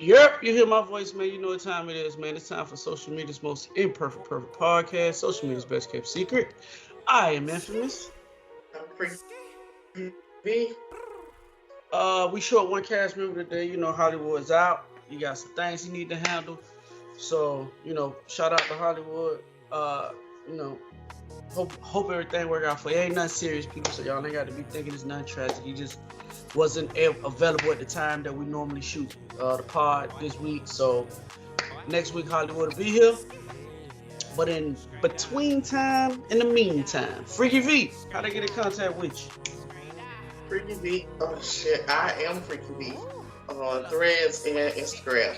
Yep, you hear my voice, man. You know what time it is, man. It's time for social media's most imperfect, perfect podcast. Social media's best kept secret. I am infamous. I'm Freaky V. We short one cast member today. You know Hollywood's out. You got some things he need to handle. So shout out to Hollywood. Uh, you know, hope everything work out for you. Ain't nothing serious, people. So y'all ain't got to be thinking it's nothing tragic. He just wasn't available at the time that we normally shoot the pod this week. So next week Hollywood will be here. But in between time, in the meantime, Freaky V, how they get in contact with you? Freaky V. Oh shit, I am Freaky V on Threads and Instagram.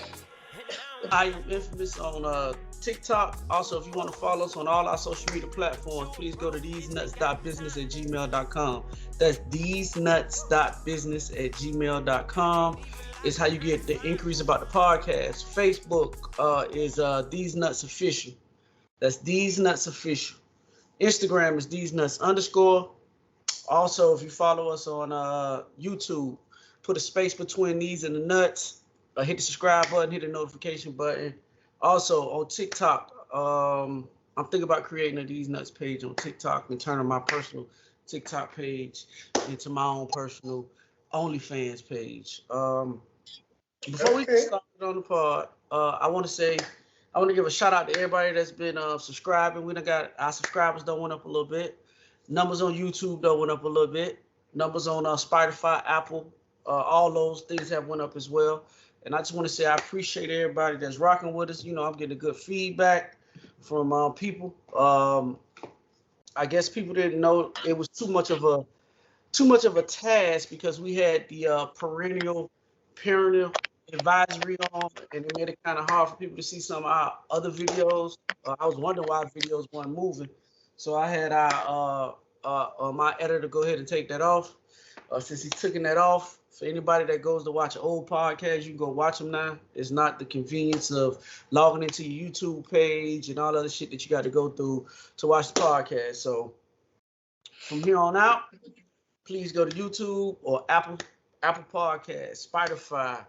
I am infamous on TikTok. Also, if you want to follow us on all our social media platforms, please go to thesenuts.business@gmail.com. That's thesenuts.business@gmail.com. It's how you get the inquiries about the podcast. Facebook is Theze Nutz Official. That's Theze Nutz Official. Instagram is Theze Nutz _. Also, if you follow us on YouTube, put a space between these and the nuts. Hit the subscribe button, hit the notification button. Also on TikTok, I'm thinking about creating a Theze Nutz page on TikTok and turning my personal TikTok page into my own personal OnlyFans page. Before we get started on the pod, I want to give a shout out to everybody that's been subscribing. We done got our subscribers done went up a little bit. Numbers on YouTube done went up a little bit. Numbers on Spotify, Apple, all those things have went up as well. And I just want to say I appreciate everybody that's rocking with us. I'm getting good feedback from people. I guess people didn't know it was too much of a task because we had the parental advisory on, and it made it kind of hard for people to see some of our other videos. I was wondering why videos weren't moving, so I had my editor go ahead and take that off. Since he's taking that off, for anybody that goes to watch an old podcast, you can go watch them now. It's not the convenience of logging into your YouTube page and all other shit that you got to go through to watch the podcast. So from here on out, please go to YouTube or Apple Podcasts, Spotify,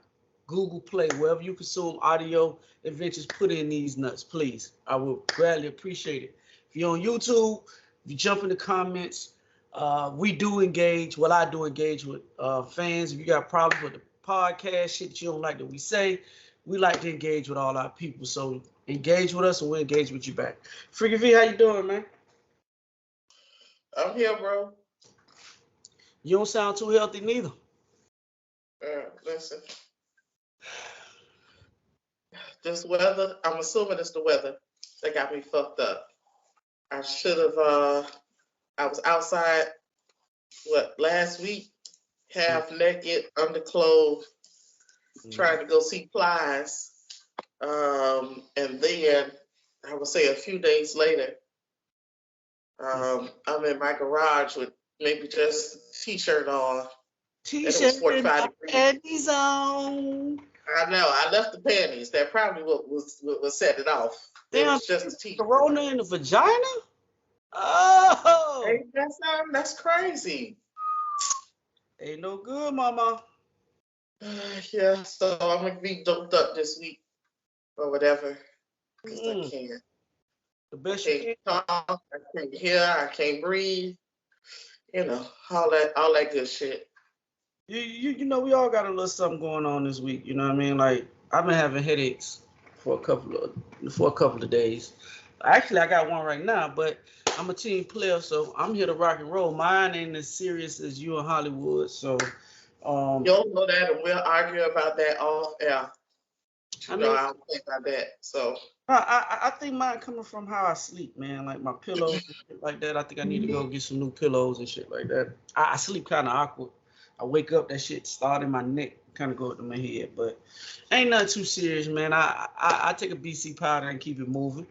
Google Play, wherever you consume audio adventures, put in Theze Nutz, please. I would gladly appreciate it. If you're on YouTube, if you jump in the comments, we do engage. Well, I do engage with fans. If you got problems with the podcast, shit that you don't like that we say, we like to engage with all our people. So engage with us and we'll engage with you back. Freaky V, how you doing, man? I'm here, bro. You don't sound too healthy neither. Listen. This weather, I'm assuming it's the weather that got me fucked up. I should have, I was outside, last week, half naked, underclothed, trying to go see Plies. And then, I would say a few days later, I'm in my garage with maybe just a t-shirt on. T-shirt and panties on. I know. I left the panties. That probably what set it off. Damn, it was just a t-shirt. Corona in the vagina? Oh! Hey, that's crazy. Ain't no good, mama. Yeah, so I'm going to be doped up this week or whatever. Because I can't. The best I can't talk. I can't hear. I can't breathe. All that good shit. You know, we all got a little something going on this week. You know what I mean? Like, I've been having headaches for a couple of days. Actually, I got one right now, but I'm a team player, so I'm here to rock and roll. Mine ain't as serious as you in Hollywood, so. You'll know that, and we'll argue about that off air. I don't think about that. So. I think mine coming from how I sleep, man. Like my pillows and shit like that. I think I need to go get some new pillows and shit like that. I sleep kind of awkward. I wake up, that shit start in my neck, kind of go up to my head, but ain't nothing too serious, man. I take a BC powder and keep it moving.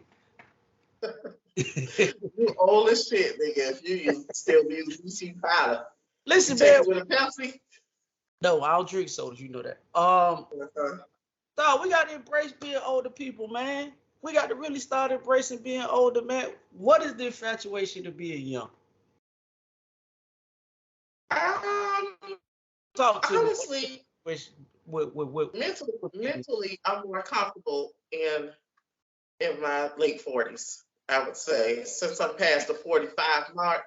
You old as shit, nigga. If you still use BC powder. Listen, man. It with a Pepsi? No, I don't drink sodas. You know that. So we got to embrace being older people, man. We got to really start embracing being older, man. What is the infatuation to being young? Talk to honestly, me. Mentally, I'm more comfortable in my late 40s. I would say since I'm past the 45 mark.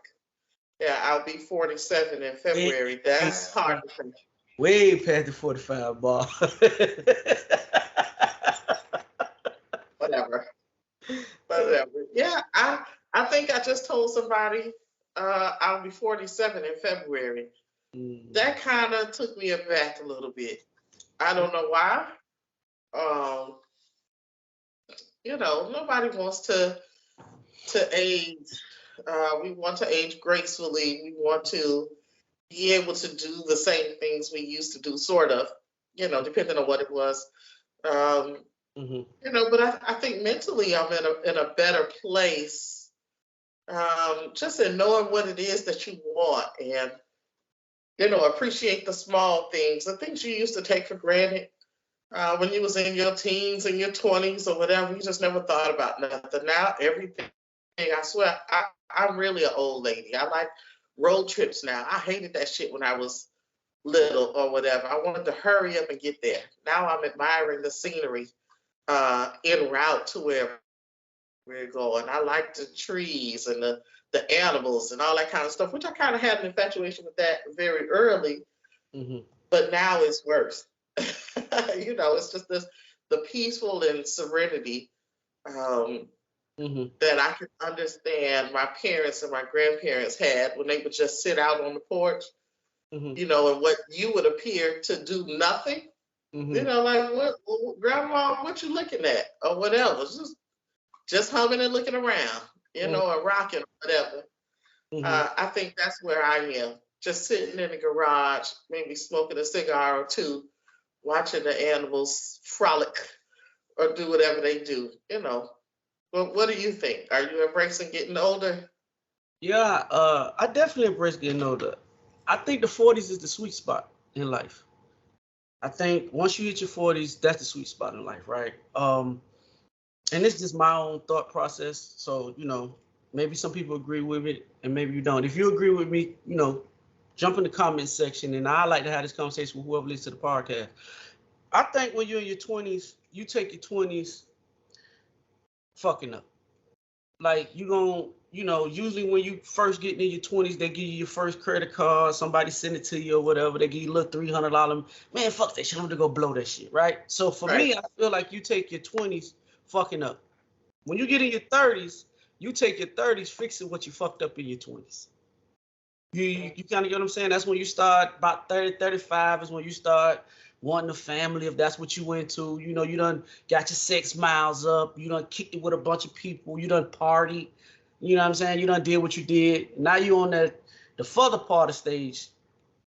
Yeah, I'll be 47 in February. That's hard to think. Way past the 45 bar. Whatever. Whatever. Yeah, I think I just told somebody I'll be 47 in February. That kind of took me aback a little bit. I don't know why. Um, nobody wants to age. We want to age gracefully. We want to be able to do the same things we used to do, sort of, depending on what it was. But I think mentally I'm in a better place, just in knowing what it is that you want and, appreciate the small things, the things you used to take for granted. When you was in your teens and your 20s or whatever, you just never thought about nothing. Now, everything, I swear, I'm really an old lady. I like road trips now. I hated that shit when I was little or whatever. I wanted to hurry up and get there. Now I'm admiring the scenery en route to where we're going. I like the trees and the animals and all that kind of stuff, which I kind of had an infatuation with that very early, but now it's worse. It's just the peaceful and serenity that I can understand my parents and my grandparents had when they would just sit out on the porch, and what you would appear to do nothing. Like, what, Grandma, what you looking at? Or whatever. Just humming and looking around, or rocking or whatever. I think that's where I am. Just sitting in the garage, maybe smoking a cigar or two, watching the animals frolic or do whatever they do, But what do you think? Are you embracing getting older? Yeah, I definitely embrace getting older. I think the 40s is the sweet spot in life. I think once you hit your 40s, that's the sweet spot in life, right? And it's just my own thought process. So, maybe some people agree with it and maybe you don't. If you agree with me, jump in the comment section, and I like to have this conversation with whoever listens to the podcast. I think when you're in your 20s, you take your 20s fucking up. Like usually when you first get in your 20s, they give you your first credit card, somebody send it to you or whatever, they give you a little $300. Man, fuck that shit, I'm gonna go blow that shit, right? So for me, I feel like you take your 20s fucking up. When you get in your 30s, you take your 30s fixing what you fucked up in your 20s. You kind of get what I'm saying? That's when you start, about 30, 35 is when you start wanting a family, if that's what you into. You done got your 6 miles up. You done kicked it with a bunch of people. You done partied. You know what I'm saying? You done did what you did. Now you on the further part of stage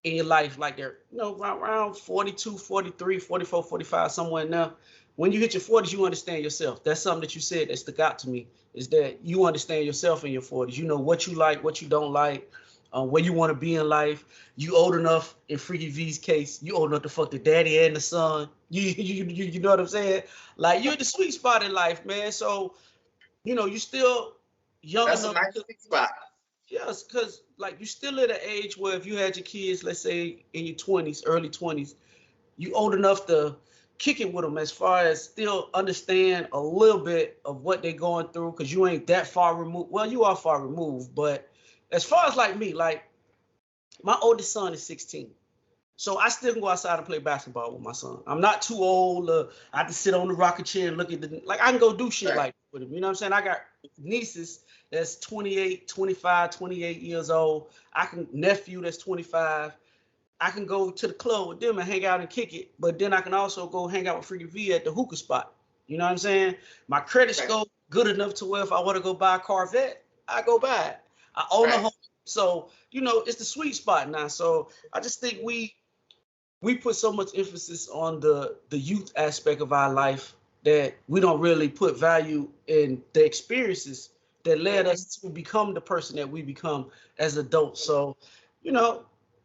in your life, like they're, around 42, 43, 44, 45, somewhere in there. When you hit your 40s, you understand yourself. That's something that you said that stuck out to me, is that you understand yourself in your 40s. You know what you like, what you don't like, where you want to be in life. You old enough, in Freaky V's case, you old enough to fuck the daddy and the son. You know what I'm saying? Like, you're at the sweet spot in life, man. So, you still young That's enough. That's a nice sweet spot. Yes, because like you still at an age where if you had your kids, let's say in your 20s, early 20s, you old enough to kick it with them as far as still understand a little bit of what they're going through, because you ain't that far removed. Well, you are far removed, but as far as like me, like my oldest son is 16. So I still can go outside and play basketball with my son. I'm not too old. I have to sit on the rocket chair and look at I can go do shit like with him. You know what I'm saying? I got nieces that's 28, 25, 28 years old. Nephew that's 25. I can go to the club with them and hang out and kick it. But then I can also go hang out with Freaky V at the hookah spot. You know what I'm saying? My credit score good enough to where if I want to go buy a Corvette, I go buy it. I own a home. So, it's the sweet spot now. So I just think we put so much emphasis on the youth aspect of our life that we don't really put value in the experiences that led us to become the person that we become as adults. So,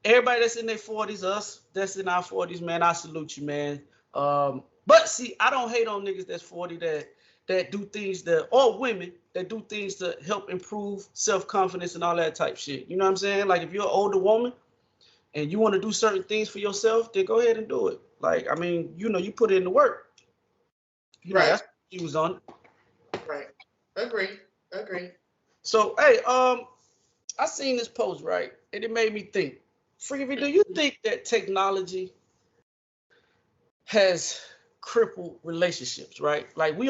everybody that's in their 40s, us that's in our 40s, man, I salute you, man. But see, I don't hate on niggas that's 40 that do things or women that do things to help improve self-confidence and all that type shit. You know what I'm saying? Like if you're an older woman and you want to do certain things for yourself, then go ahead and do it. Like, I mean, you know, you put in the work. You know, Right. that's what she was on. Right. Agree. Agree. So, hey, I seen this post, right? And it made me think. Freaky, do you think that technology has crippled relationships, right? Like we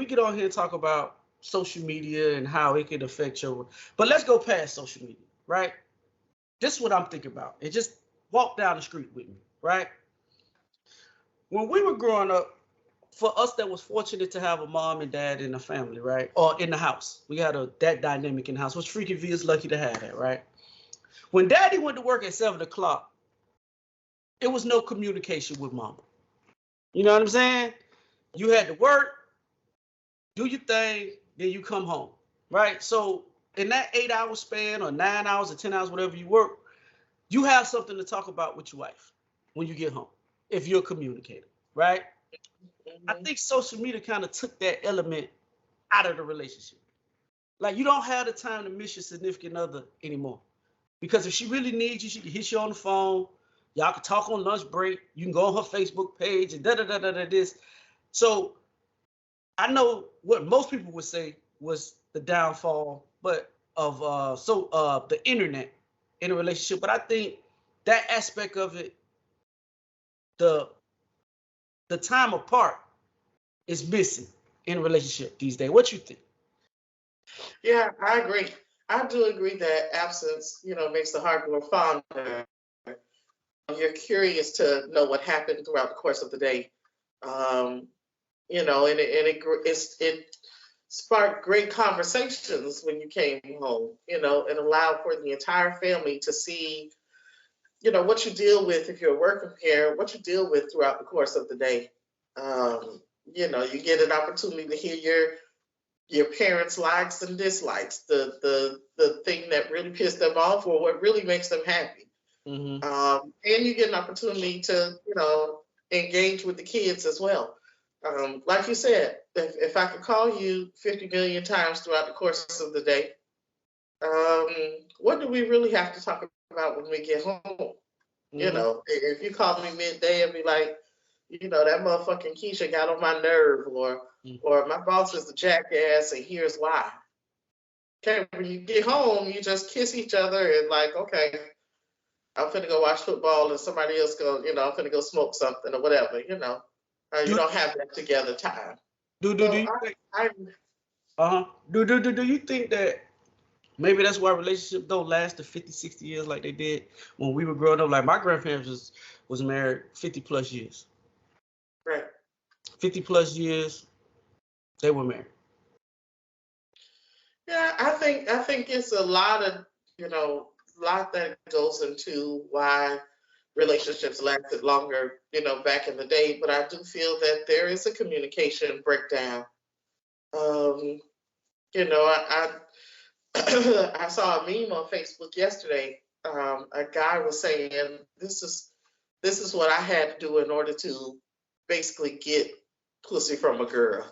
get on here and talk about social media and how it can affect your, but let's go past social media, right? This is what I'm thinking about. And just walk down the street with me, right? When we were growing up, for us that was fortunate to have a mom and dad in the family, right? Or in the house. We had that dynamic in the house, which Freaky V is lucky to have that, right? When daddy went to work at 7 o'clock, it was no communication with mama. You know what I'm saying? You had to work, do your thing, then you come home, right? So in that 8 hour span or 9 hours or 10 hours, whatever you work, you have something to talk about with your wife when you get home, if you're a communicator, right? I Mm-hmm. think social media kind of took that element out of the relationship. Like you don't have the time to miss your significant other anymore. Because if she really needs you, she can hit you on the phone. Y'all can talk on lunch break. You can go on her Facebook page and da da da da da this. So I know what most people would say was the downfall, but of the internet in a relationship. But I think that aspect of it, the the time apart, is missing in a relationship these days. What you think? Yeah, I agree. I do agree that absence, makes the heart grow fonder. You're curious to know what happened throughout the course of the day. Um, it sparked great conversations when you came home, and allowed for the entire family to see, what you deal with if you're a working parent, what you deal with throughout the course of the day. You get an opportunity to hear your parents' likes and dislikes, the thing that really pissed them off or what really makes them happy. Mm-hmm. And you get an opportunity to, engage with the kids as well. Like you said, if I could call you 50 million times throughout the course of the day, what do we really have to talk about when we get home? Mm-hmm. If you call me midday and be like, that motherfucking Keisha got on my nerve, or my boss is a jackass, and here's why. Okay, when you get home, you just kiss each other and like, okay, I'm finna go watch football, and somebody else I'm finna go smoke something or whatever. You Do don't have that together time. do So you think? I Do you think that maybe that's why relationships don't last to 50, 60 years like they did when we were growing up? Like my grandparents was married 50 plus years. right. 50 plus years, they were married. Yeah, I think it's a lot of lot that goes into why relationships lasted longer, back in the day. But I do feel that there is a communication breakdown. Um, I I saw a meme on Facebook yesterday. A guy was saying this is what I had to do in order to basically get pussy from a girl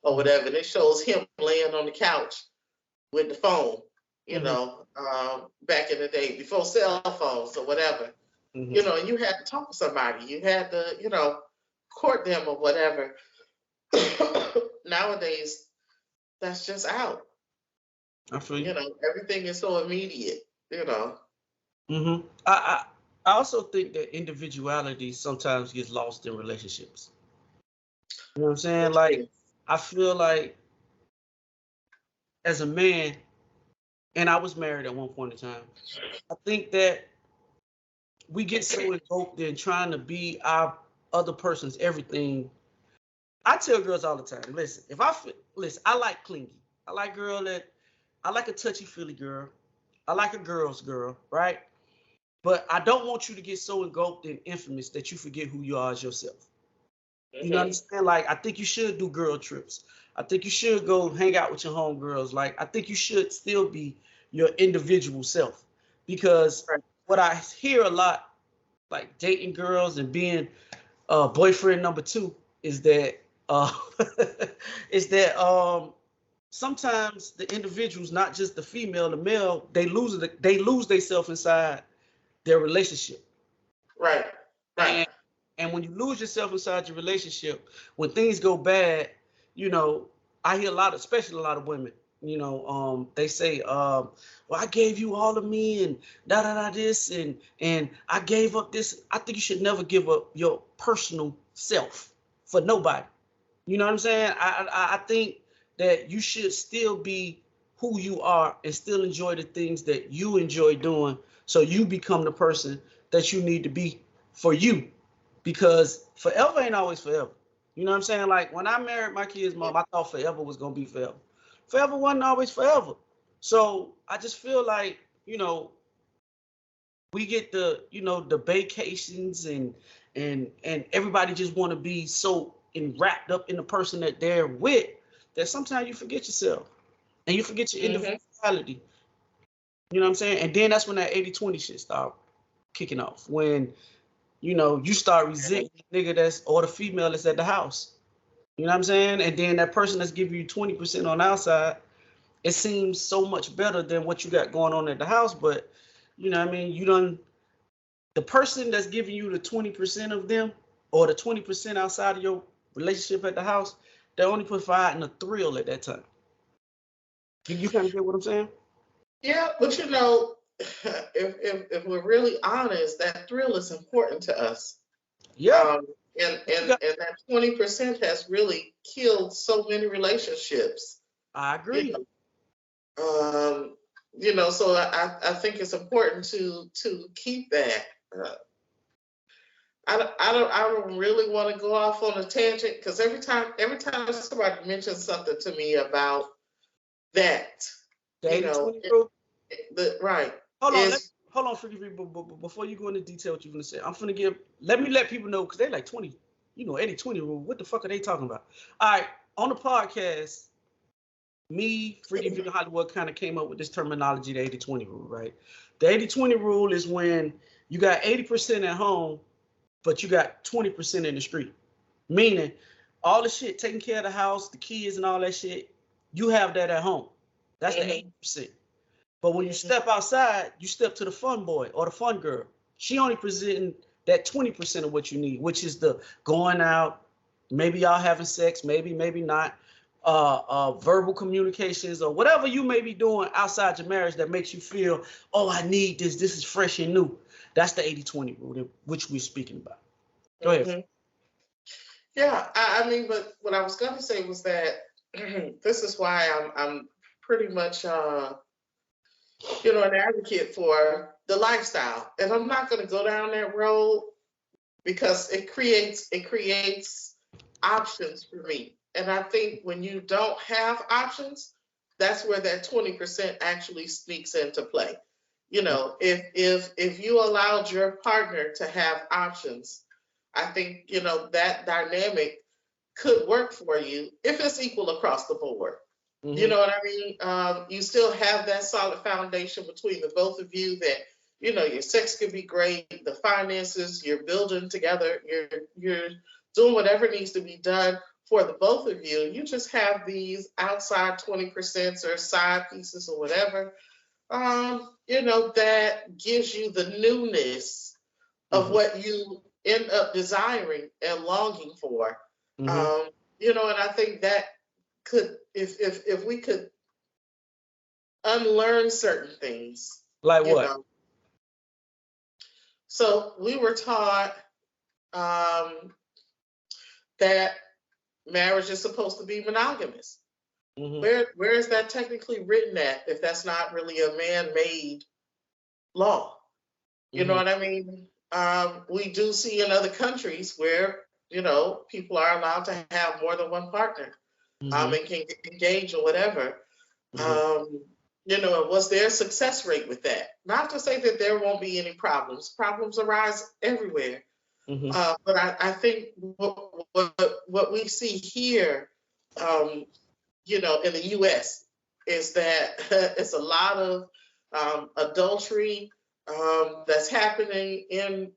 or whatever. And it shows him laying on the couch with the phone, Mm-hmm. back in the day before cell phones or whatever. Mm-hmm. And you had to talk to somebody. You had to, court them or whatever. Nowadays, that's just out. I feel you. Everything is so immediate. Mm-hmm. I also think that individuality sometimes gets lost in relationships. You know what I'm saying? What you Like mean? I feel like as a man, and I was married at one point in time. I think that we get so engulfed in trying to be our other person's everything. I tell girls all the time, listen, listen, I like clingy. I like a touchy feely girl. I like a girl's girl, right? But I don't want you to get so engulfed in infamous that you forget who you are as yourself. You know what I'm Mm-hmm. saying? Like, I think you should do girl trips. I think you should go hang out with your homegirls. Like, I think you should still be your individual self. Because Right. what I hear a lot, like dating girls and being boyfriend number two, is that uh, is that sometimes the individuals, not just the female, the male, they lose themselves inside their relationship. Right. Right. And when you lose yourself inside your relationship, when things go bad, you know, I hear a lot, especially a lot of women, they say, well, I gave you all of me and da da da this and I gave up this. I think you should never give up your personal self for nobody. You know what I'm saying? I think that you should still be who you are and still enjoy the things that you enjoy doing, so you become the person that you need to be for you, because forever ain't always forever. You know what I'm saying? Like when I married my kid's mom, I thought forever was gonna be forever. Forever wasn't always forever. So I just feel like, we get the vacations and everybody just want to be so wrapped up in the person that they're with, that sometimes you forget yourself and you forget your individuality. You know what I'm saying? And then that's when that 80-20 shit start kicking off. When you start resenting the nigga or the female that's at the house. You know what I'm saying? And then that person that's giving you 20% on the outside, it seems so much better than what you got going on at the house. But you know what I mean? The person that's giving you the 20% of them, or the 20% outside of your relationship at the house, they're only providing a thrill at that time. You kind of get what I'm saying? Yeah, but if we're really honest, that thrill is important to us. Yeah. And that 20% has really killed so many relationships. I agree. So I think it's important to keep that. I don't really want to go off on a tangent, because every time somebody mentions something to me about that, the 80-20 rule. Right. Hold on, forgive me, but before you go into detail what you're gonna say, let people know, because they're like 20, 80-20 rule. What the fuck are they talking about? All right, on the podcast, me, Freaky Video Hollywood, kind of came up with this terminology, the 80-20 rule, right? The 80-20 rule is when you got 80% at home, but you got 20% in the street. Meaning, all the shit, taking care of the house, the kids and all that shit, you have that at home. That's the 80%. But when you step outside, you step to the fun boy or the fun girl. She only presenting that 20% of what you need, which is the going out, maybe y'all having sex, maybe not, verbal communications, or whatever you may be doing outside your marriage that makes you feel, oh, I need this. This is fresh and new. That's the 80-20 rule, which we're speaking about. Go ahead. Yeah, I mean, but what I was going to say was that this is why I'm pretty much, an advocate for the lifestyle, and I'm not going to go down that road, because it creates options for me. And I think when you don't have options, that's where that 20% actually sneaks into play. If you allowed your partner to have options, I think, that dynamic could work for you if it's equal across the board. Mm-hmm. You know what I mean? You still have that solid foundation between the both of you, that, your sex could be great, the finances, you're building together, you're doing whatever needs to be done for the both of you. You just have these outside 20% or side pieces or whatever, that gives you the newness of what you end up desiring and longing for. Mm-hmm. And I think that could, if we could unlearn certain things. Like what? So we were taught that marriage is supposed to be monogamous. Mm-hmm. Where is that technically written at, if that's not really a man-made law? You know what I mean? We do see in other countries where, people are allowed to have more than one partner, and can engage or whatever. What's their success rate with that? Not to say that there won't be any problems. Problems arise everywhere. But I think what we see here, in the U.S. is that it's a lot of adultery that's happening in,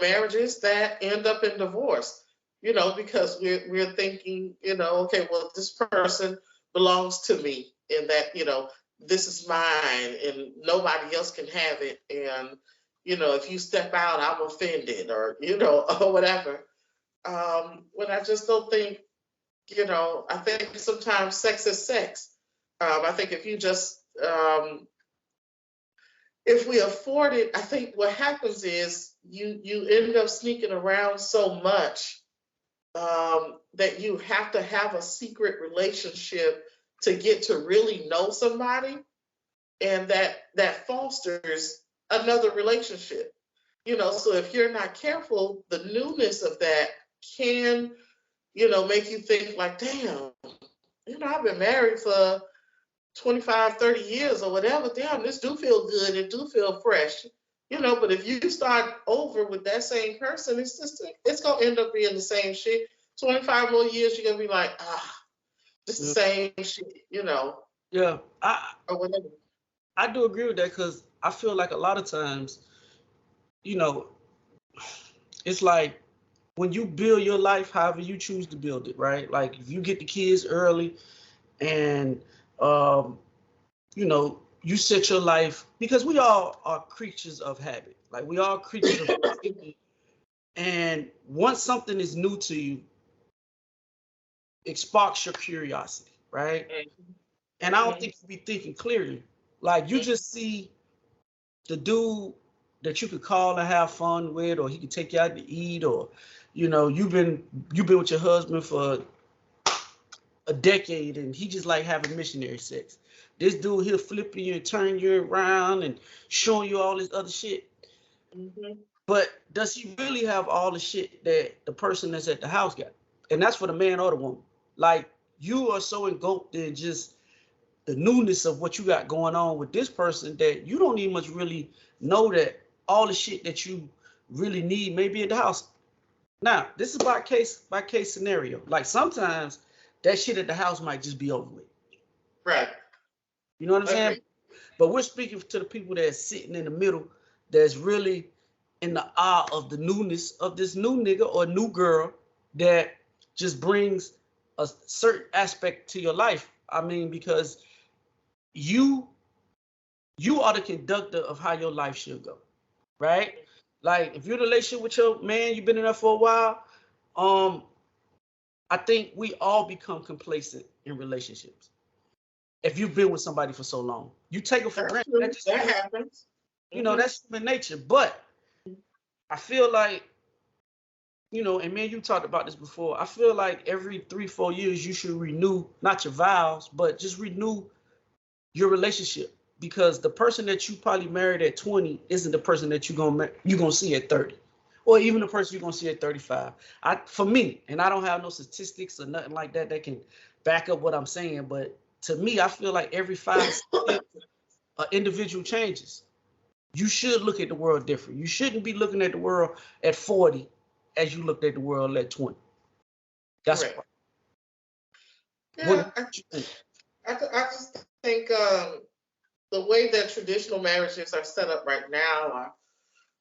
marriages that end up in divorce, because we're thinking, okay, well, this person belongs to me, and that, this is mine and nobody else can have it. And, if you step out, I'm offended, or, or whatever. When I just don't think, I think sometimes sex is sex. I think if you just, if we afford it, I think what happens is you end up sneaking around so much that you have to have a secret relationship to get to really know somebody, and that fosters another relationship. So if you're not careful, the newness of that can, make you think like, damn, I've been married for 25, 30 years or whatever. Damn, this do feel good. It do feel fresh. But if you start over with that same person, it's gonna end up being the same shit. 25 more years, you're gonna be like, just the same shit, Yeah, or whatever. I do agree with that, because I feel like a lot of times, it's like when you build your life however you choose to build it, right? Like if you get the kids early and you set your life, because we all are creatures of habit. Like we all creatures of habit. And once something is new to you, it sparks your curiosity, right? And I don't think you be thinking clearly. Like you just see the dude that you could call and have fun with, or he could take you out to eat, or you've been with your husband for a decade and he just like having missionary sex. This dude, he'll flip you and turn you around and showing you all this other shit. But does he really have all the shit that the person that's at the house got? And that's for the man or the woman. Like you are so engulfed in just the newness of what you got going on with this person that you don't even much really know that all the shit that you really need may be at the house. Now, this is by case scenario. Like sometimes that shit at the house might just be over with. Right. You know what I'm saying? But we're speaking to the people that's sitting in the middle, that's really in the awe of the newness of this new nigga or new girl that just brings a certain aspect to your life. I mean, because you are the conductor of how your life should go, right? Like if you're in a relationship with your man, you've been in there for a while. I think we all become complacent in relationships. If you've been with somebody for so long, you take it for granted. That happens. That's human nature. But I feel like, and me and you talked about this before. I feel like every 3-4 years you should renew not your vows, but just renew your relationship, because the person that you probably married at 20 isn't the person that you're gonna see at 30, or even the person you're gonna see at 35. For me, and I don't have no statistics or nothing like that that can back up what I'm saying, but to me, I feel like every 5 years, an individual changes. You should look at the world different. You shouldn't be looking at the world at 40 as you looked at the world at 20. That's right. Yeah, I just think the way that traditional marriages are set up right now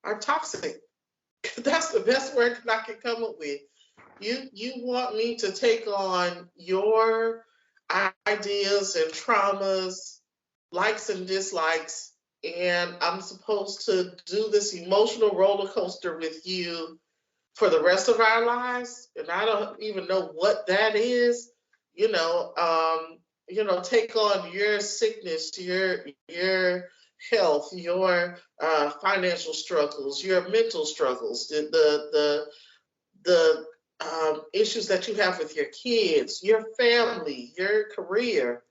are toxic. That's the best word that I can come up with. You want me to take on your ideas and traumas, likes and dislikes, and I'm supposed to do this emotional roller coaster with you for the rest of our lives, and I don't even know what that is. Take on your sickness, your health, your financial struggles, your mental struggles, the issues that you have with your kids, your family, your career.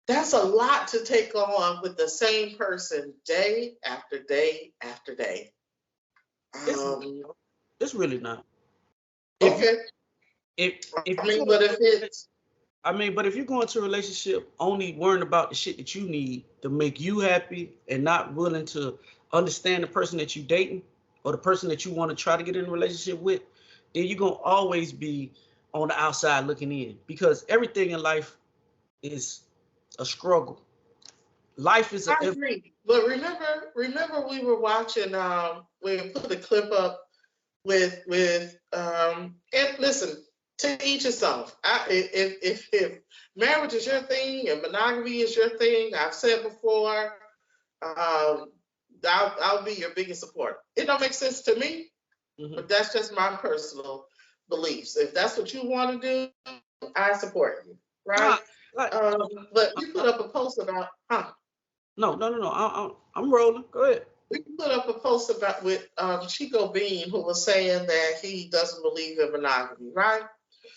That's a lot to take on with the same person day after day after day. It's really not. Okay. But if you go into a relationship only worrying about the shit that you need to make you happy and not willing to understand the person that you dating or the person that you want to try to get in a relationship with, then you're going to always be on the outside looking in, because everything in life is a struggle. Life is I agree. But remember we were watching, we put a clip up with and listen, to each his own. If marriage is your thing and monogamy is your thing, I've said before, I'll be your biggest supporter. It don't make sense to me, but that's just my personal beliefs. If that's what you want to do, I support you, right? But you put up a post about, No. I'm rolling. Go ahead. We put up a post about with Chico Bean, who was saying that he doesn't believe in monogamy, right?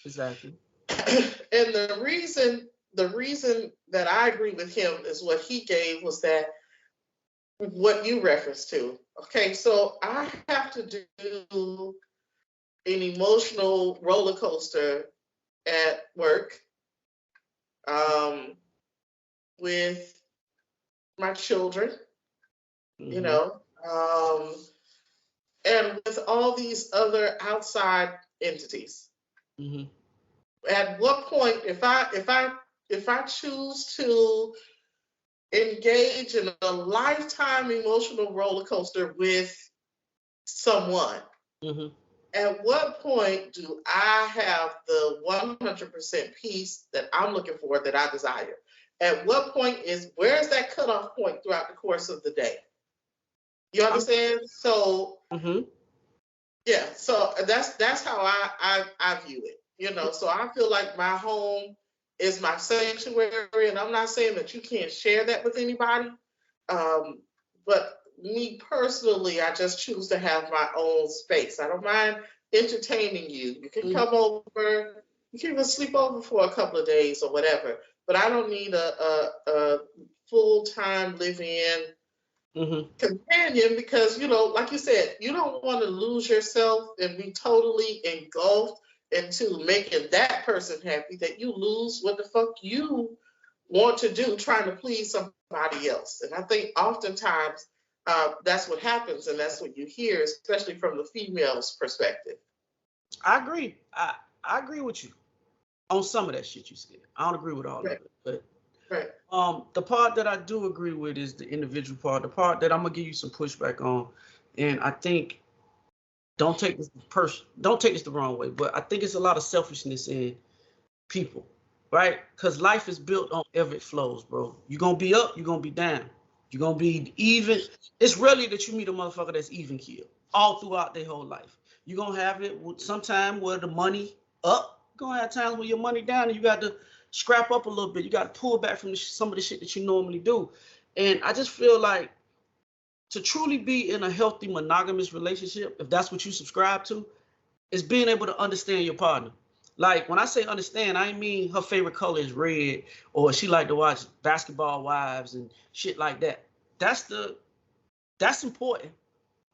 Exactly. And the reason that I agree with him is what he gave was that what you referenced to. Okay, so I have to do an emotional roller coaster at work with my children, you know, and with all these other outside entities. At what point, if I choose to engage in a lifetime emotional roller coaster with someone, at what point do I have the 100% peace that I'm looking for, that I desire? At what point where's that cutoff point throughout the course of the day? You understand? So, yeah, so that's how I view it. You know, so I feel like my home is my sanctuary, and I'm not saying that you can't share that with anybody. But me personally, I just choose to have my own space. I don't mind entertaining you. You can come over, you can even sleep over for a couple of days or whatever. But I don't need a full-time live-in companion, because, you know, like you said, you don't want to lose yourself and be totally engulfed into making that person happy, that you lose what the fuck you want to do trying to please somebody else. And I think oftentimes that's what happens, and that's what you hear, especially from the female's perspective. I agree. I agree with you on some of that shit you said. I don't agree with all of it, but the part that I do agree with is the individual part. The part that I'm gonna give you some pushback on, and I think don't take this the wrong way, but I think it's a lot of selfishness in people, right? Because life is built on ebb and flows, bro. You're gonna be up, you're gonna be down, you're gonna be even. It's rarely that you meet a motherfucker that's even killed all throughout their whole life. You're gonna have it sometime where the money up. You're gonna have times where your money down, and you got to scrap up a little bit. You got to pull back from some of the shit that you normally do. And I just feel like to truly be in a healthy monogamous relationship, if that's what you subscribe to, is being able to understand your partner. Like, when I say understand, I mean her favorite color is red, or she like to watch Basketball Wives and shit like that. That's important,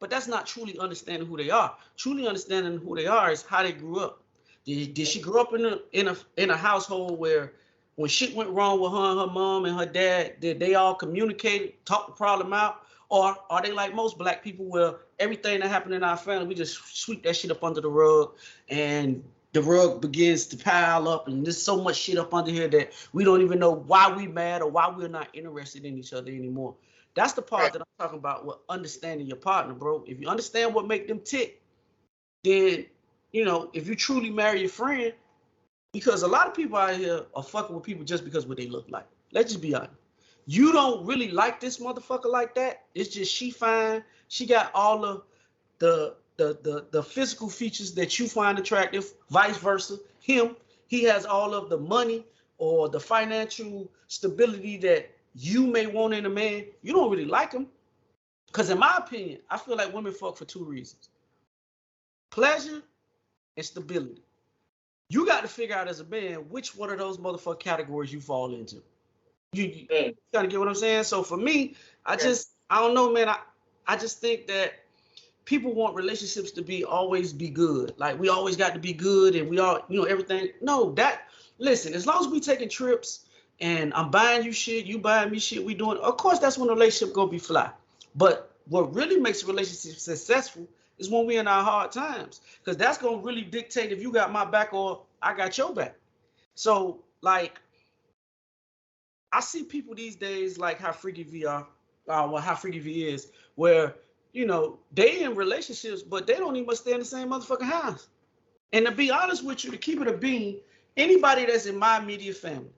but that's not truly understanding who they are. Truly understanding who they are is how they grew up. Did she grow up in a household where when shit went wrong with her and her mom and her dad, did they all communicate, talk the problem out? Or are they like most black people, where everything that happened in our family, we just sweep that shit up under the rug, and the rug begins to pile up, and there's so much shit up under here that we don't even know why we mad or why we're not interested in each other anymore. That's the part that I'm talking about with understanding your partner, bro. If you understand what make them tick, then, you know, if you truly marry your friend, because a lot of people out here are fucking with people just because of what they look like. Let's just be honest. You don't really like this motherfucker like that. It's just she fine. She got all of the physical features that you find attractive, vice versa. He has all of the money or the financial stability that you may want in a man. You don't really like him. Because in my opinion, I feel like women fuck for two reasons: pleasure and stability. You got to figure out as a man which one of those motherfucking categories you fall into. You gotta get what I'm saying? So for me, I don't know, man. I just think that people want relationships to always be good. Like, we always got to be good, and we all, you know, everything. No, listen, as long as we taking trips and I'm buying you shit, you buying me shit, we doing, of course that's when a relationship gonna be fly. But what really makes a relationship successful is when we're in our hard times, because that's gonna really dictate if you got my back or I got your back. So, like, I see people these days like how Freaky V are, how Freaky V is, where, you know, they in relationships, but they don't even stay in the same motherfucking house. And to be honest with you, to keep it a bean, anybody that's in my immediate family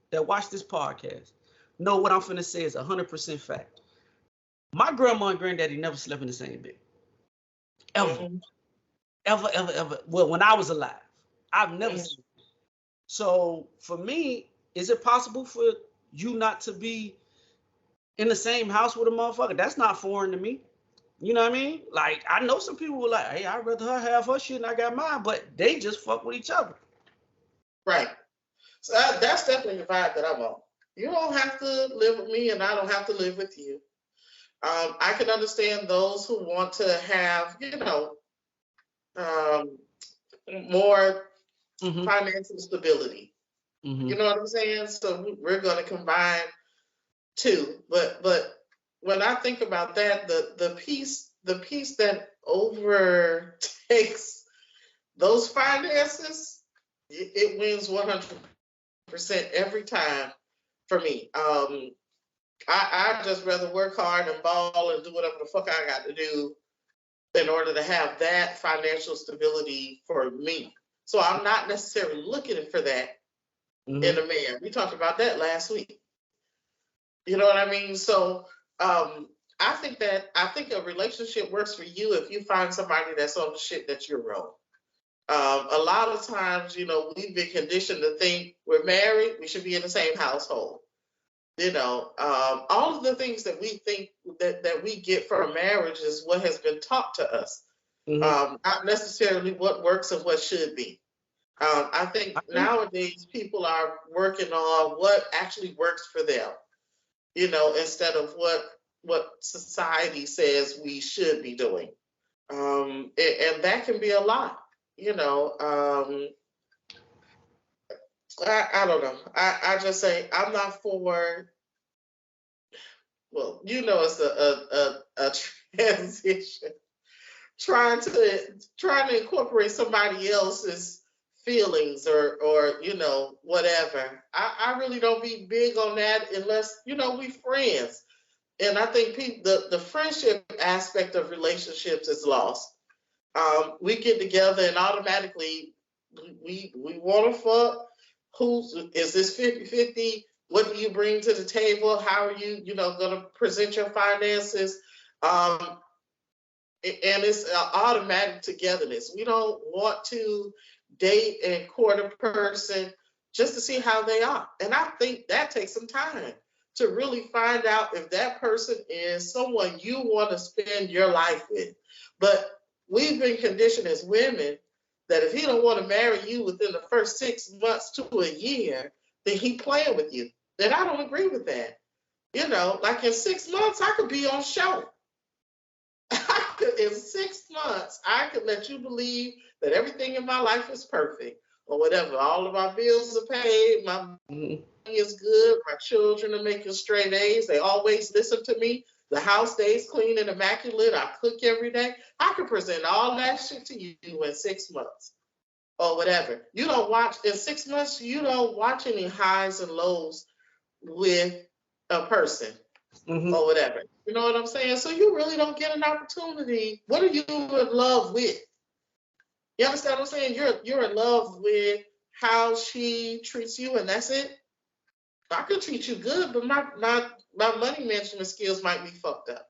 that watch this podcast know what I'm finna say is 100% fact. My grandma and granddaddy never slept in the same bed. Ever. Mhm. Ever. Well, when I was alive, I've never Mhm. seen it. So for me, is it possible for you not to be in the same house with a motherfucker? That's not foreign to me. You know what I mean? Like, I know some people were like, hey, I'd rather her have her shit and I got mine, but they just fuck with each other. Right. So that's definitely the vibe that I'm on. You don't have to live with me, and I don't have to live with you. I can understand those who want to have, um, more Mm-hmm. financial stability. Mm-hmm. You know what I'm saying? So we're going to combine two. But when I think about that, the piece that overtakes those finances, it wins 100% every time for me. I just rather work hard and ball and do whatever the fuck I got to do in order to have that financial stability for me. So I'm not necessarily looking for that in Mm-hmm. a man. We talked about that last week. You know what I mean? So um, I think a relationship works for you if you find somebody that's on the shit that you're on. A lot of times, we've been conditioned to think we're married, we should be in the same household. All of the things that we think that we get from marriage is what has been taught to us, Mm-hmm. not necessarily what works and what should be. I think I agree. nowadays people are working on what actually works for them, instead of what society says we should be doing. And that can be a lot, you know. I don't know. I just say I'm not for, well, it's a transition. Trying to incorporate somebody else's feelings or whatever. I really don't be big on that unless we friends. And I think the friendship aspect of relationships is lost. We get together and automatically we want to fuck. Is this 50-50? What do you bring to the table? How are you going to present your finances? Um, and it's automatic togetherness. We don't want to date and court a person just to see how they are. And I think that takes some time to really find out if that person is someone you want to spend your life with. But we've been conditioned as women that if he don't want to marry you within the first 6 months to a year, then he playing with you. And I don't agree with that. Like in 6 months, I could be on show. In 6 months, I could let you believe that everything in my life is perfect or whatever. All of my bills are paid, my money Mm-hmm. is good, my children are making straight A's, they always listen to me, the house stays clean and immaculate, I cook every day. I could present all that shit to you in 6 months or whatever. You don't watch, in 6 months, you don't watch any highs and lows with a person Mm-hmm. or whatever. You know what I'm saying? So you really don't get an opportunity. What are you in love with? You understand what I'm saying? You're in love with how she treats you, and that's it. I could treat you good, but my money management skills might be fucked up.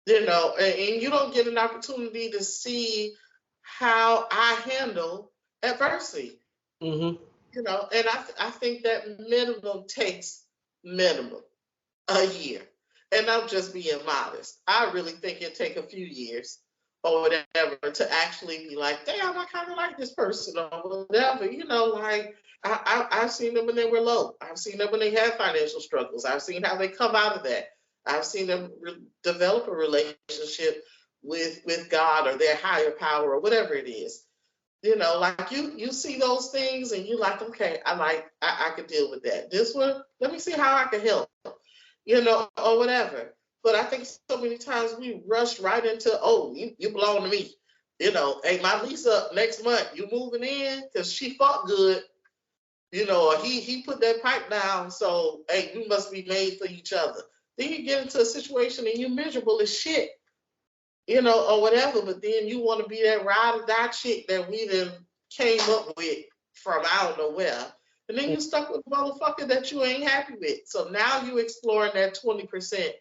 And you don't get an opportunity to see how I handle adversity. Mm-hmm. And I think that minimum takes minimum a year. And I'm just being modest. I really think it take a few years or whatever to actually be like, damn, I kind of like this person or whatever. Like I've seen them when they were low. I've seen them when they had financial struggles. I've seen how they come out of that. I've seen them develop a relationship with God or their higher power or whatever it is. Like you see those things and you like, okay, I could deal with that. This one, let me see how I can help, or whatever. But I think so many times we rush right into, oh, you belong to me. Hey, my lease up next month. You moving in because she fought good, or he put that pipe down. So hey, you must be made for each other. Then you get into a situation and you're miserable as shit, or whatever. But then you want to be that ride or die chick that we then came up with from I don't know where. And then you stuck with a motherfucker that you ain't happy with. So now you exploring that 20%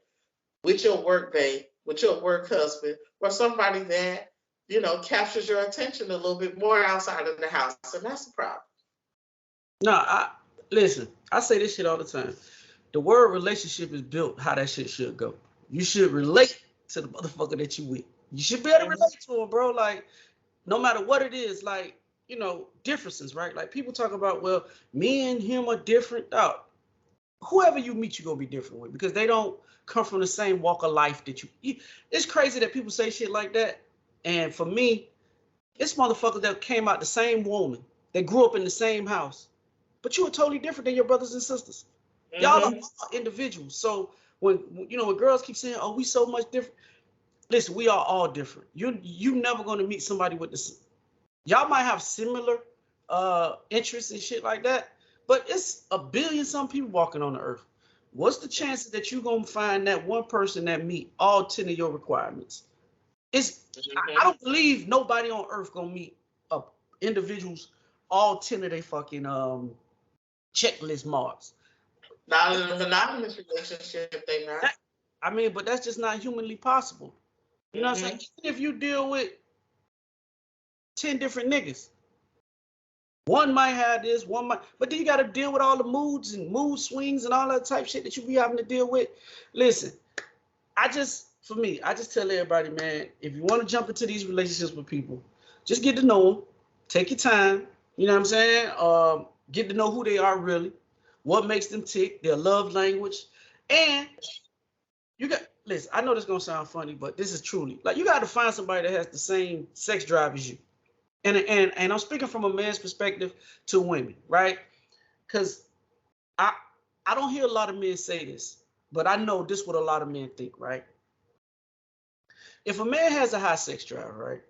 with your work babe, with your work husband, or somebody that, you know, captures your attention a little bit more outside of the house. And that's the problem. No, listen, I say this shit all the time. The word relationship is built how that shit should go. You should relate to the motherfucker that you with. You should be able to relate to him, bro. Like, no matter what it is, like, you know, differences, right? Like, people talk about, well, me and him are different. Whoever you meet, you're gonna be different with, because they don't come from the same walk of life that you. It's crazy that people say shit like that. And for me, it's motherfuckers that came out the same woman, that grew up in the same house, but you are totally different than your brothers and sisters. Y'all are all individuals. So when girls keep saying, "Oh, we so much different," listen, we are all different. You never gonna meet somebody with this. Y'all might have similar interests and shit like that, but it's a billion some people walking on the earth. What's the chances that you're gonna find that one person that meet all 10 of your requirements? I don't believe nobody on earth gonna meet individuals all 10 of their fucking checklist marks. Not in a monogamous relationship, they not. I mean, but that's just not humanly possible. You know what I'm saying? Even if you deal with 10 different niggas, one might have this, one might, but then you got to deal with all the moods and mood swings and all that type shit that you be having to deal with. Listen, for me, I just tell everybody, man, if you want to jump into these relationships with people, just get to know them, take your time, you know what I'm saying? Get to know who they are really, what makes them tick, their love language, and listen, I know this is gonna sound funny, but this is truly, like, you got to find somebody that has the same sex drive as you. And I'm speaking from a man's perspective to women, right? Because I don't hear a lot of men say this, but I know this is what a lot of men think, right? If a man has a high sex drive, right,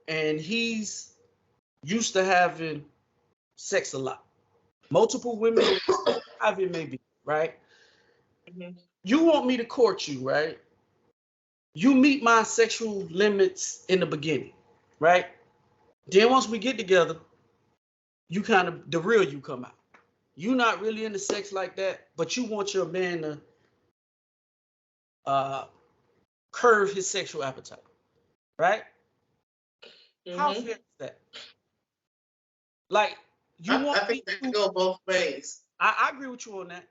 and he's used to having sex a lot, multiple women, however it may be, right? You want me to court you, right? You meet my sexual limits in the beginning, right? Then once we get together, you kind of, the real you come out. You're not really into sex like that, but you want your man to curve his sexual appetite, right? How fair is that? Like, I think they go both ways. I agree with you on that.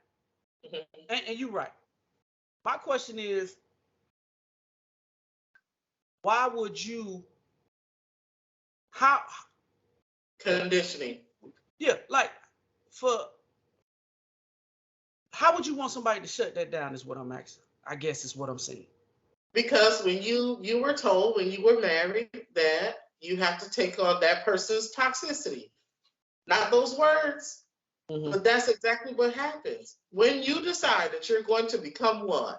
And you're right. My question is, why would you, conditioning? Yeah, like, how would you want somebody to shut that down is what I'm asking. I guess is what I'm saying. Because when you were told when you were married that you have to take on that person's toxicity. Not those words, but that's exactly what happens. When you decide that you're going to become one,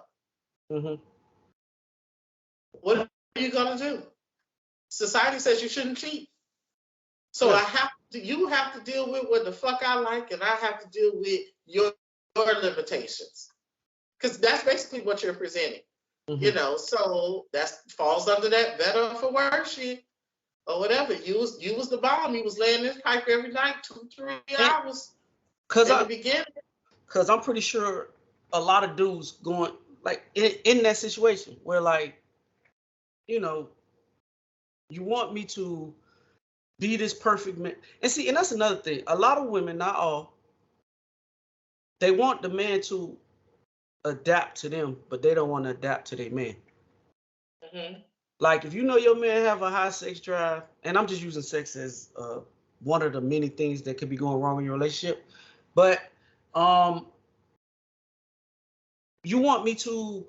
what are you going to do? Society says you shouldn't cheat. So you have to deal with what the fuck I like, and I have to deal with your limitations. Because that's basically what you're presenting. You know, so that falls under that better for worse shit. Or whatever. You was the bomb. You was laying this pipe every night, 2-3 hours. In the beginning. Because I'm pretty sure a lot of dudes going, like, in that situation where, like, you know, you want me to be this perfect man. And see, and that's another thing. A lot of women, not all, they want the man to adapt to them, but they don't want to adapt to their man. Like, if you know your man have a high sex drive, and I'm just using sex as one of the many things that could be going wrong in your relationship, but you want me to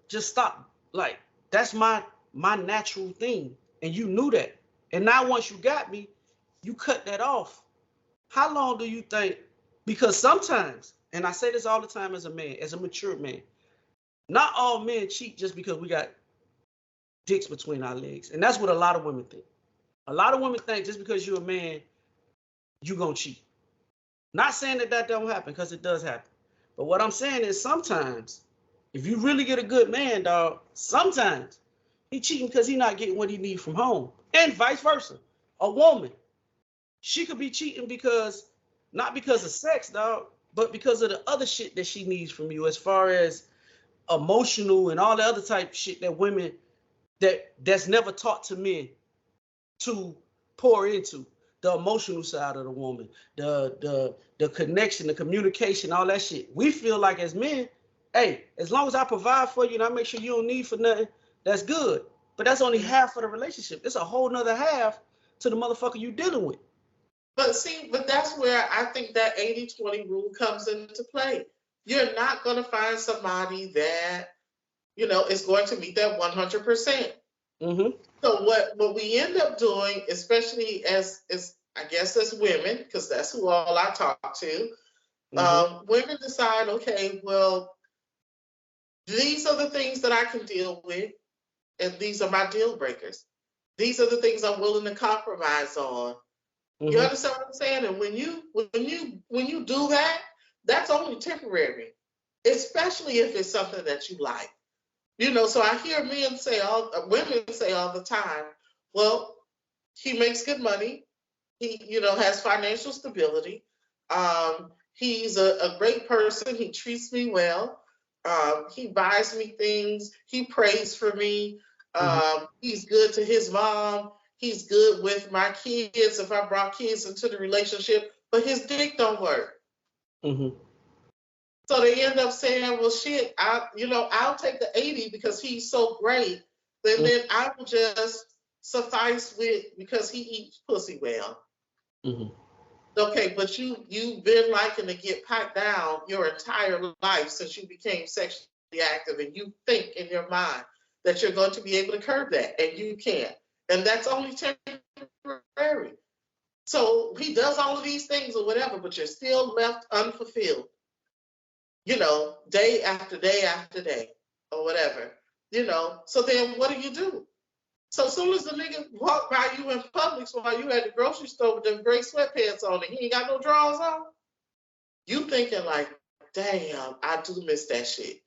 just stop. Like, that's my natural thing, and you knew that. And now once you got me, you cut that off. How long do you think? Because sometimes, and I say this all the time as a man, as a mature man, not all men cheat just because we got dicks between our legs. And that's what a lot of women think. A lot of women think just because you're a man, you gonna cheat. Not saying that don't happen, because it does happen. But what I'm saying is, sometimes, if you really get a good man, dog, sometimes he cheating because he not getting what he need from home. And vice versa. A woman, she could be cheating not because of sex, dog. but because of the other shit that she needs from you, as far as emotional and all the other type shit that women that's never taught to men to pour into. The emotional side of the woman, the connection, the communication, all that shit. We feel like as men, hey, as long as I provide for you and I make sure you don't need for nothing, that's good. But that's only half of the relationship. It's a whole nother half to the motherfucker you dealing with. But see, but that's where I think that 80-20 rule comes into play. You're not going to find somebody that, is going to meet that 100%. Mm-hmm. So what we end up doing, especially as I guess as women, because that's who all I talk to, women decide, okay, well, these are the things that I can deal with, and these are my deal breakers. These are the things I'm willing to compromise on. Mm-hmm. You understand what I'm saying? And when you do that, that's only temporary, especially if it's something that you like. So I hear women say all the time, well, he makes good money. He, has financial stability. He's a great person. He treats me well. He buys me things. He prays for me. He's good to his mom. He's good with my kids if I brought kids into the relationship, but his dick don't work. Mm-hmm. So they end up saying, well, shit, I'll take the 80 because he's so great. Then I will just suffice with because he eats pussy well. Mm-hmm. Okay, but you've been liking to get piped down your entire life since you became sexually active, and you think in your mind that you're going to be able to curb that, and you can't. And that's only temporary. So he does all of these things or whatever, but you're still left unfulfilled. Day after day after day or whatever. So then what do? So as soon as the nigga walk by you in public while you at the grocery store with them gray sweatpants on and he ain't got no drawers on, you thinking like, damn, I do miss that shit.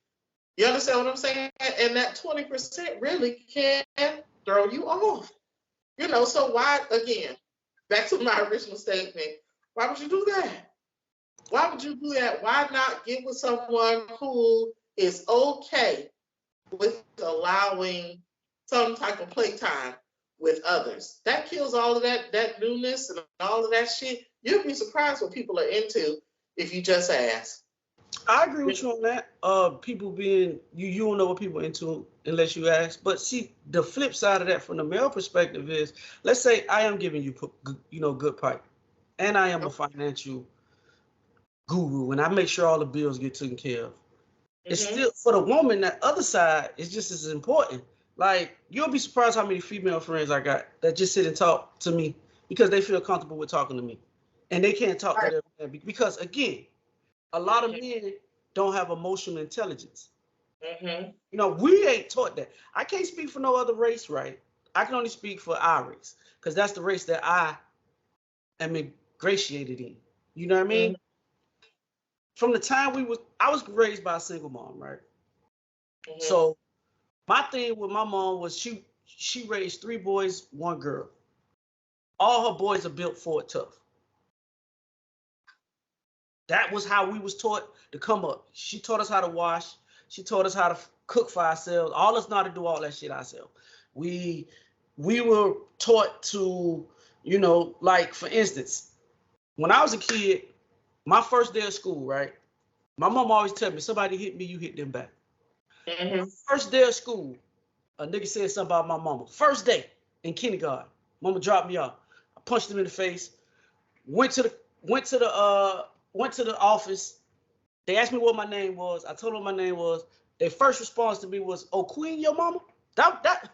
You understand what I'm saying? And that 20% really can throw you off. So why, again, back to my original statement, why would you do that? Why would you do that? Why not get with someone who is okay with allowing some type of playtime with others? That kills all of that newness and all of that shit. You'd be surprised what people are into if you just ask. I agree with you on that. People being you don't know what people are into unless you ask. But see, the flip side of that from the male perspective is, let's say I am giving you good pipe, and I am a financial guru, and I make sure all the bills get taken care of. It's still for the woman. That other side is just as important. Like, you'll be surprised how many female friends I got that just sit and talk to me because they feel comfortable with talking to me, and they can't talk to their man because, again, a lot of men don't have emotional intelligence. We ain't taught that. I can't speak for no other race, right? I can only speak for our race because that's the race that I am ingratiated in. You know what I mean? From the time I was raised by a single mom, right? So my thing with my mom was she raised 3 boys, 1 girl. All her boys are built Ford tough. That was how we was taught to come up. She taught us how to wash. She taught us how to cook for ourselves. All us know how to do all that shit ourselves. We were taught to, like, for instance, when I was a kid, my first day of school, right? My mom always tell me, somebody hit me, you hit them back. First day of school, a nigga said something about my mama. First day in kindergarten, mama dropped me off. I punched him in the face. Went to the office. They asked me what my name was. I told them what my name was. Their first response to me was, "Oh, Queen, your mama?" That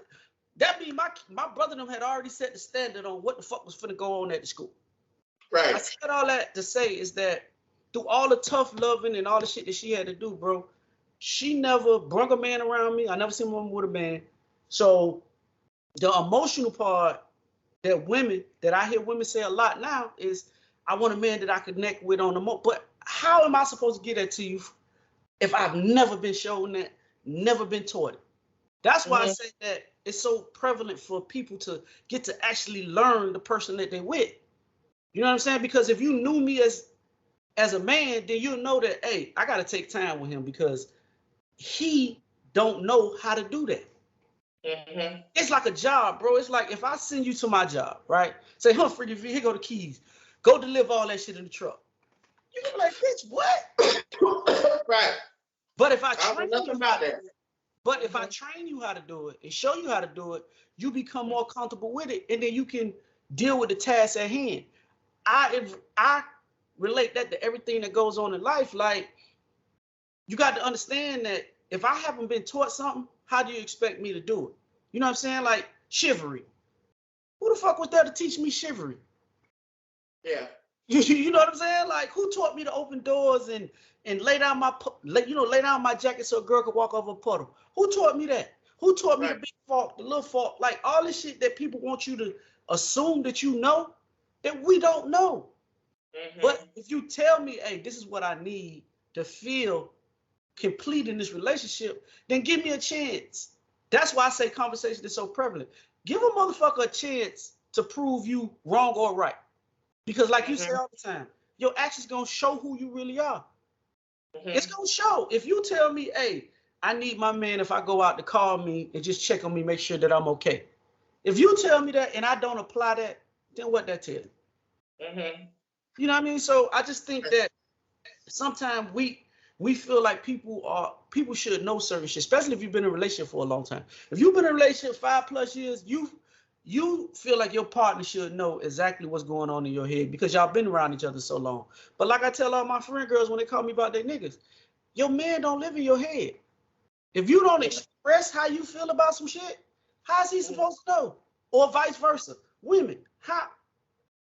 mean my brother and them had already set the standard on what the fuck was finna go on at the school. Right. I said all that to say is that through all the tough loving and all the shit that she had to do, bro, she never brung a man around me. I never seen a woman with a man. So the emotional part that I hear women say a lot now is, I want a man that I connect with on the most. But how am I supposed to get that to you if I've never been shown that, never been taught it? That's why I say that it's so prevalent for people to get to actually learn the person that they're with. You know what I'm saying? Because if you knew me as as a man, then you'll know that, hey, I got to take time with him because he don't know how to do that. Mm-hmm. It's like a job, bro. It's like if I send you to my job, right? Say, Freaky V, here go the keys. Go deliver all that shit in the truck. You gonna be like, bitch, what? Right. But if I don't train know nothing you about that. But if I train you how to do it and show you how to do it, you become more comfortable with it, and then you can deal with the task at hand. I relate that to everything that goes on in life. Like, you got to understand that if I haven't been taught something, how do you expect me to do it? You know what I'm saying? Like chivalry. Who the fuck was there to teach me chivalry? Yeah. You know what I'm saying? Like, who taught me to open doors and lay down my jacket so a girl could walk over a puddle? Who taught me that? Who taught me the big fault, the little fault? Like, all this shit that people want you to assume that you know, that we don't know. Mm-hmm. But if you tell me, hey, this is what I need to feel complete in this relationship, then give me a chance. That's why I say conversation is so prevalent. Give a motherfucker a chance to prove you wrong or right. Because like you say all the time, your actions gonna show who you really are. It's gonna show. If you tell me, hey, I need my man, if I go out, to call me and just check on me, make sure that I'm okay. If you tell me that and I don't apply that, then what that tell you? You know what I mean? So I just think that sometimes we feel like people should know certain shit, especially if you've been in a relationship for a long time. If you've been in a relationship 5+ years, you feel like your partner should know exactly what's going on in your head because y'all been around each other so long. But like I tell all my friend girls when they call me about their niggas, your man don't live in your head. If you don't express how you feel about some shit, how is he supposed to know? Or vice versa. Women,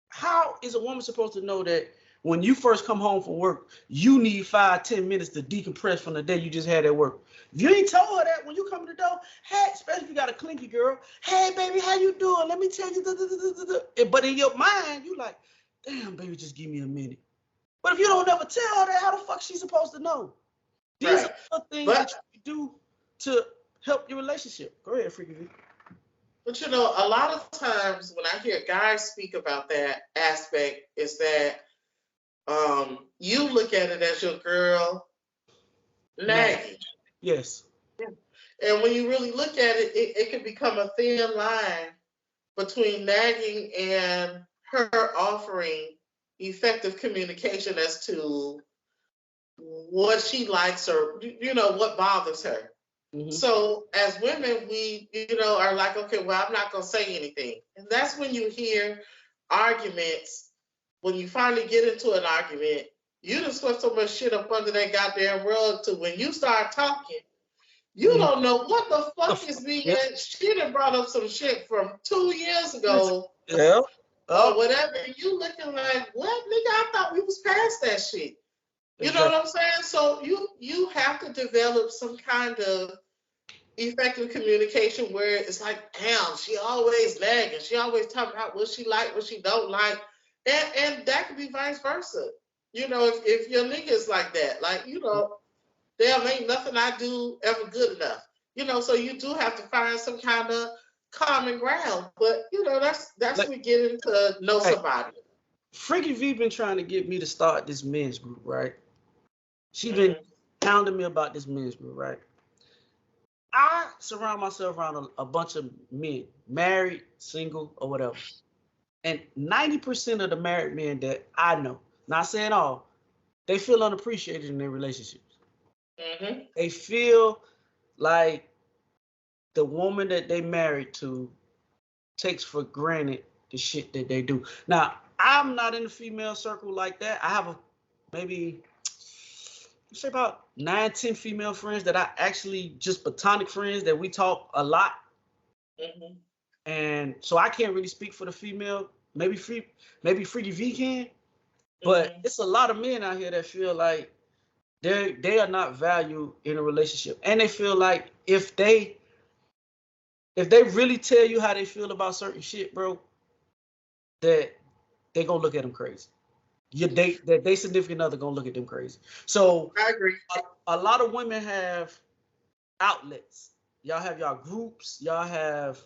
how is a woman supposed to know that when you first come home from work, you need 5-10 minutes to decompress from the day you just had at work? If you ain't told her that when you come to the door, hey, especially if you got a clinky girl, hey, baby, how you doing? Let me tell you. But in your mind, you like, damn, baby, just give me a minute. But if you don't ever tell her that, how the fuck she supposed to know? These are the things that you do to help your relationship. Go ahead, Freaky V. But you know, a lot of times when I hear guys speak about that aspect, is that you look at it as your girl nagging. Yes. And when you really look at it, it can become a thin line between nagging and her offering effective communication as to what she likes or, you know, what bothers her. So as women, we, you know, are like, okay, well, I'm not going to say anything. And that's when you hear arguments. When you finally get into an argument, you just swept so much shit up under that goddamn rug to when you start talking, you don't know what the fuck is being. She done brought up some shit from 2 years ago. Or whatever. And you looking like, what, nigga? I thought we was past that shit. You know what I'm saying? So you have to develop some kind of effective communication where it's like, damn, she always nagging. She always talking about what she like, what she don't like. And that could be vice versa. You know, if your nigga is like that, like, you know, damn, ain't nothing I do ever good enough. You know, so you do have to find some kind of common ground. But, you know, that's like, we get into know somebody. Freaky V been trying to get me to start this men's group, right? She been hounding me about this men's group, right? I surround myself around a bunch of men, married, single, or whatever. And 90% of the married men that I know, not saying all, they feel unappreciated in their relationships. They feel like the woman that they married to takes for granted the shit that they do. Now, I'm not in the female circle like that. I have maybe say about 9-10 female friends that I actually just platonic friends that we talk a lot. And so I can't really speak for the female. Maybe Freaky V can. But it's a lot of men out here that feel like they are not valued in a relationship. And they feel like if they really tell you how they feel about certain shit, bro, that they gonna look at them crazy. They significant other gonna look at them crazy. So I agree. A lot of women have outlets. Y'all have y'all groups. Y'all have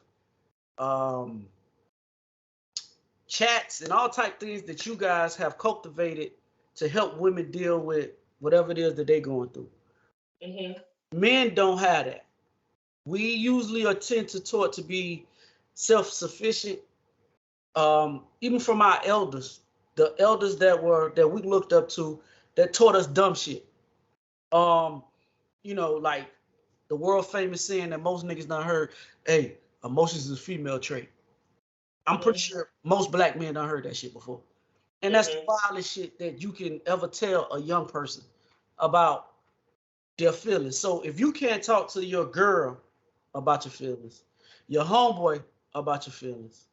chats and all type things that you guys have cultivated to help women deal with whatever it is that they're going through. Mm-hmm. Men don't have that. We usually are tend to taught to be self-sufficient. Even from our elders, the elders that we looked up to, that taught us dumb shit. Like the world famous saying that most niggas done heard, hey, emotions is a female trait. I'm pretty sure most black men done heard that shit before. And that's the wildest shit that you can ever tell a young person about their feelings. So if you can't talk to your girl about your feelings, your homeboy about your feelings,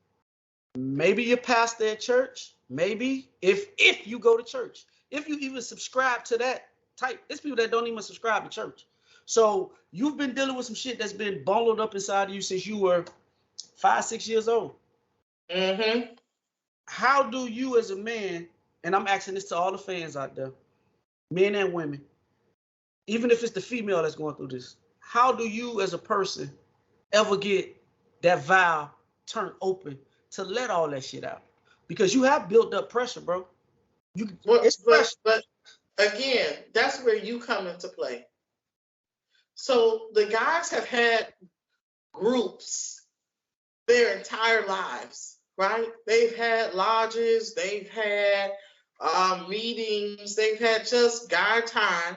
maybe your pastor at church, maybe if you go to church, if you even subscribe to that type, it's people that don't even subscribe to church. So you've been dealing with some shit that's been bottled up inside of you since you were 5-6 years old. Mm-hmm. How do you as a man, and I'm asking this to all the fans out there, men and women, even if it's the female that's going through this, how do you as a person ever get that valve turned open to let all that shit out? Because you have built up pressure, bro. It's pressure. But again, that's where you come into play. So the guys have had groups their entire lives, right? They've had lodges, they've had meetings, they've had just guy time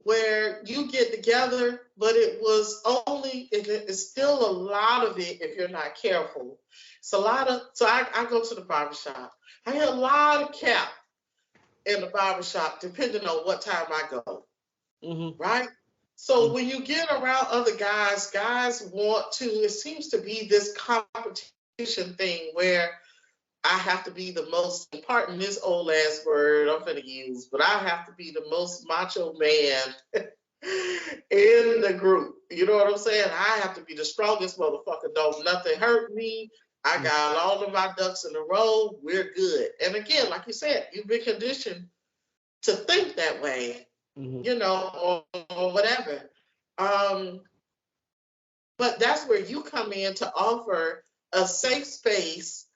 where you get together, but it's still a lot of it if you're not careful. It's a lot of, so I go to the barbershop. I hear a lot of cap in the barbershop depending on what time I go, right? So when you get around other guys want to, it seems to be this competition thing where I have to be the most, pardon this old ass word I'm going to use, but I have to be the most macho man in the group. You know what I'm saying? I have to be the strongest motherfucker. Don't nothing hurt me. I got all of my ducks in a row. We're good. And again, like you said, you've been conditioned to think that way. Or whatever. But that's where you come in to offer a safe space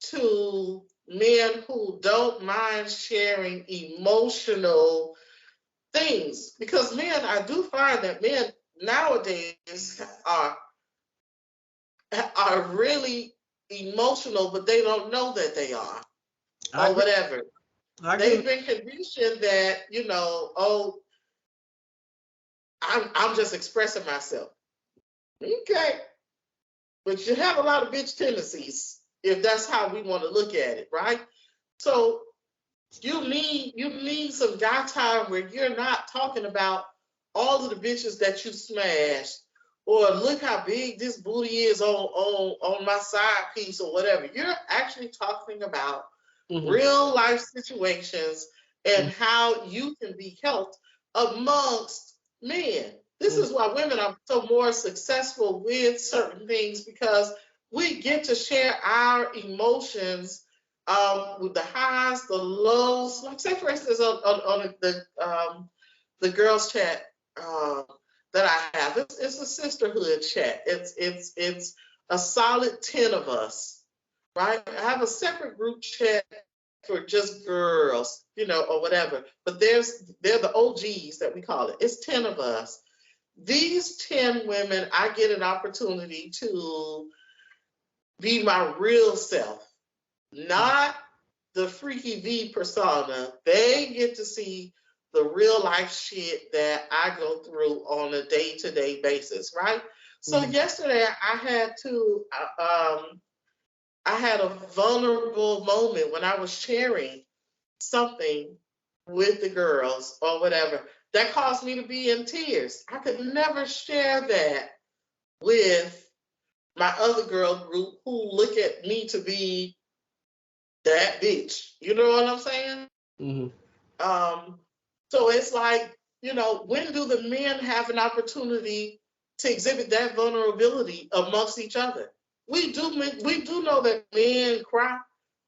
to men who don't mind sharing emotional things. Because men, I do find that men nowadays are really emotional, but they don't know that they are, or whatever. They've been conditioned that, I'm just expressing myself. Okay. But you have a lot of bitch tendencies if that's how we want to look at it, right? So you need some guy time where you're not talking about all of the bitches that you smashed, or look how big this booty is on my side piece or whatever. You're actually talking about real life situations and how you can be helped amongst men. This is why women are so more successful with certain things, because we get to share our emotions with the highs, the lows. Like, say for instance, on the girls chat that I have, it's a sisterhood chat. It's a solid 10 of us, right? I have a separate group chat for just girls, or whatever. But they're the OGs that we call it. It's 10 of us. These 10 women, I get an opportunity to be my real self, not the freaky V persona. They get to see the real life shit that I go through on a day-to-day basis, right? So yesterday I had a vulnerable moment when I was sharing something with the girls or whatever that caused me to be in tears. I could never share that with my other girl group who look at me to be that bitch. You know what I'm saying? So it's like, when do the men have an opportunity to exhibit that vulnerability amongst each other? We do know that men cry.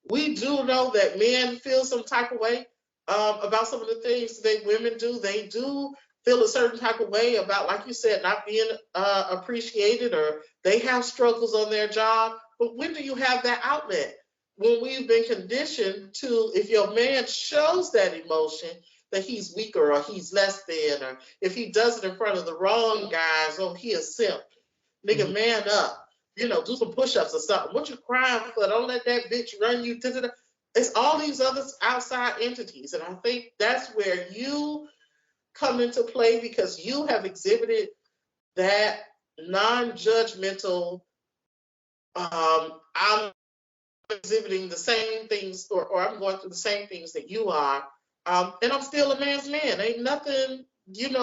We do know that men feel some type of way about some of the things that women do. They do feel a certain type of way about, like you said, not being appreciated, or they have struggles on their job. But when do you have that outlet? when we've been conditioned to, if your man shows that emotion, that he's weaker or he's less than, or if he does it in front of the wrong guys, oh, he a simp. Nigga, man up. You know, do some push-ups or something. What you crying for? Don't let that bitch run you. Da-da-da. It's all these other outside entities. And I think that's where you come into play, because you have exhibited that non-judgmental, I'm exhibiting the same things, or I'm going through the same things that you are. And I'm still a man's man. Ain't nothing,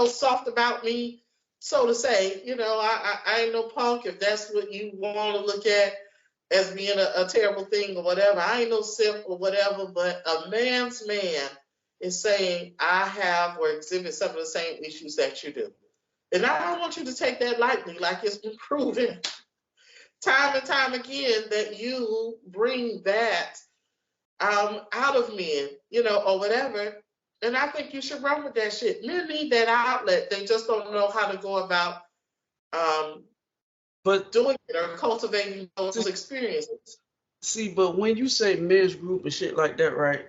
soft about me, so to say. I ain't no punk, if that's what you want to look at as being a terrible thing or whatever. I ain't no simp or whatever, but a man's man is saying, I have or exhibit some of the same issues that you do. And I don't want you to take that lightly, like it's been proven time and time again that you bring that out of men, or whatever. And I think you should run with that shit. Men need that outlet. They just don't know how to go about but doing it or cultivating those experiences. See, but when you say men's group and shit like that, right,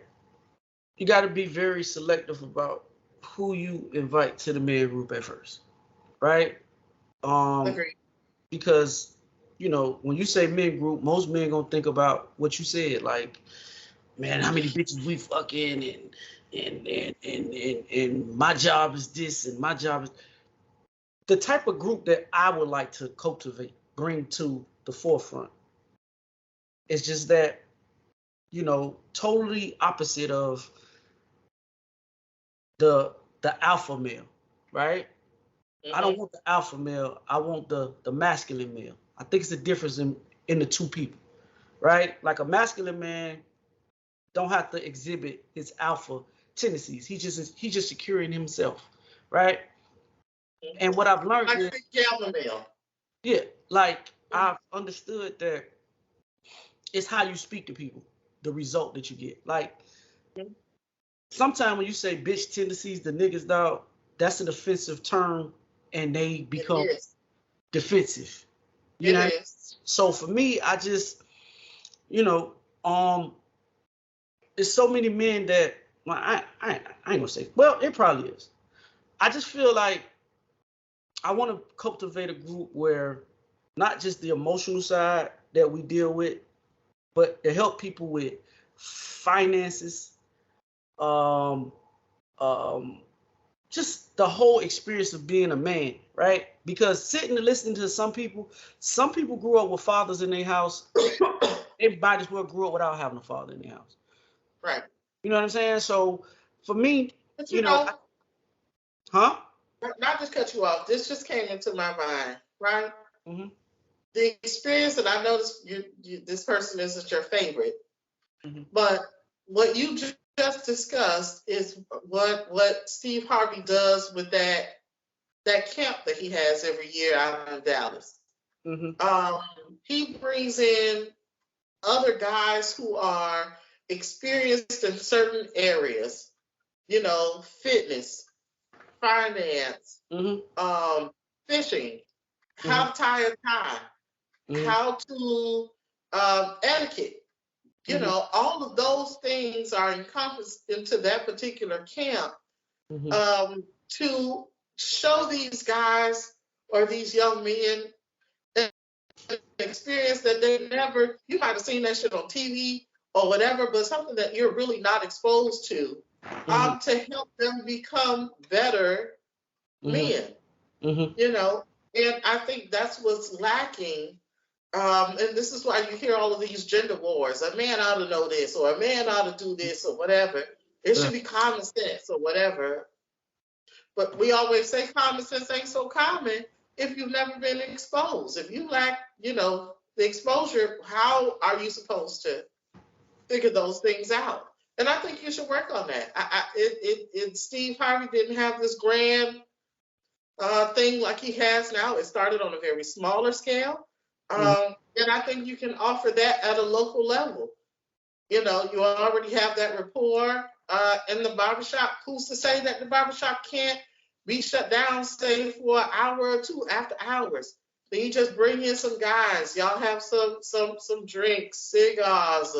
you got to be very selective about who you invite to the men group at first, right? Agreed. Because, when you say men group, most men gonna think about what you said, like, man, how many bitches we fucking, and my job is this, and my job is the type of group that I would like to cultivate, bring to the forefront. It's just that, totally opposite of the alpha male, right? I don't want the alpha male. I want the masculine male. I think it's the difference in the two people, right? Like a masculine man don't have to exhibit his alpha tendencies. He's just securing himself, right? And what I've learned is, yeah, like I've understood that it's how you speak to people, the result that you get. Like sometimes when you say bitch tendencies, the niggas, dog, that's an offensive term, and they become defensive. You know? So for me, I just, there's so many men that, well, I ain't gonna say, well, it probably is. I just feel like I want to cultivate a group where not just the emotional side that we deal with, but to help people with finances, just the whole experience of being a man, right? Because sitting and listening to some people grew up with fathers in their house. They might as well grew up without having a father in their house. Right. You know what I'm saying? So for me, not just cut you off. This just came into my mind, right? Mm-hmm. The experience that I noticed, this person isn't your favorite, but what you just discussed is what Steve Harvey does with that camp that he has every year out in Dallas. He brings in other guys who are experienced in certain areas, fitness, finance, fishing, how to tie a tie, how to etiquette. All of those things are encompassed into that particular camp to show these guys or these young men an experience that they never, you might have seen that shit on TV or whatever, but something that you're really not exposed to help them become better men, and I think that's what's lacking. And this is why you hear all of these gender wars. A man ought to know this, or a man ought to do this, or whatever. It should be common sense, or whatever. But we always say common sense ain't so common if you've never been exposed. If you lack, the exposure, how are you supposed to figure those things out? And I think you should work on that. Steve Harvey didn't have this grand thing like he has now. It started on a very smaller scale. And I think you can offer that at a local level. You already have that rapport in the barbershop. Who's to say that the barbershop can't be shut down, say, for an hour or two after hours? Then you just bring in some guys. Y'all have some drinks, cigars,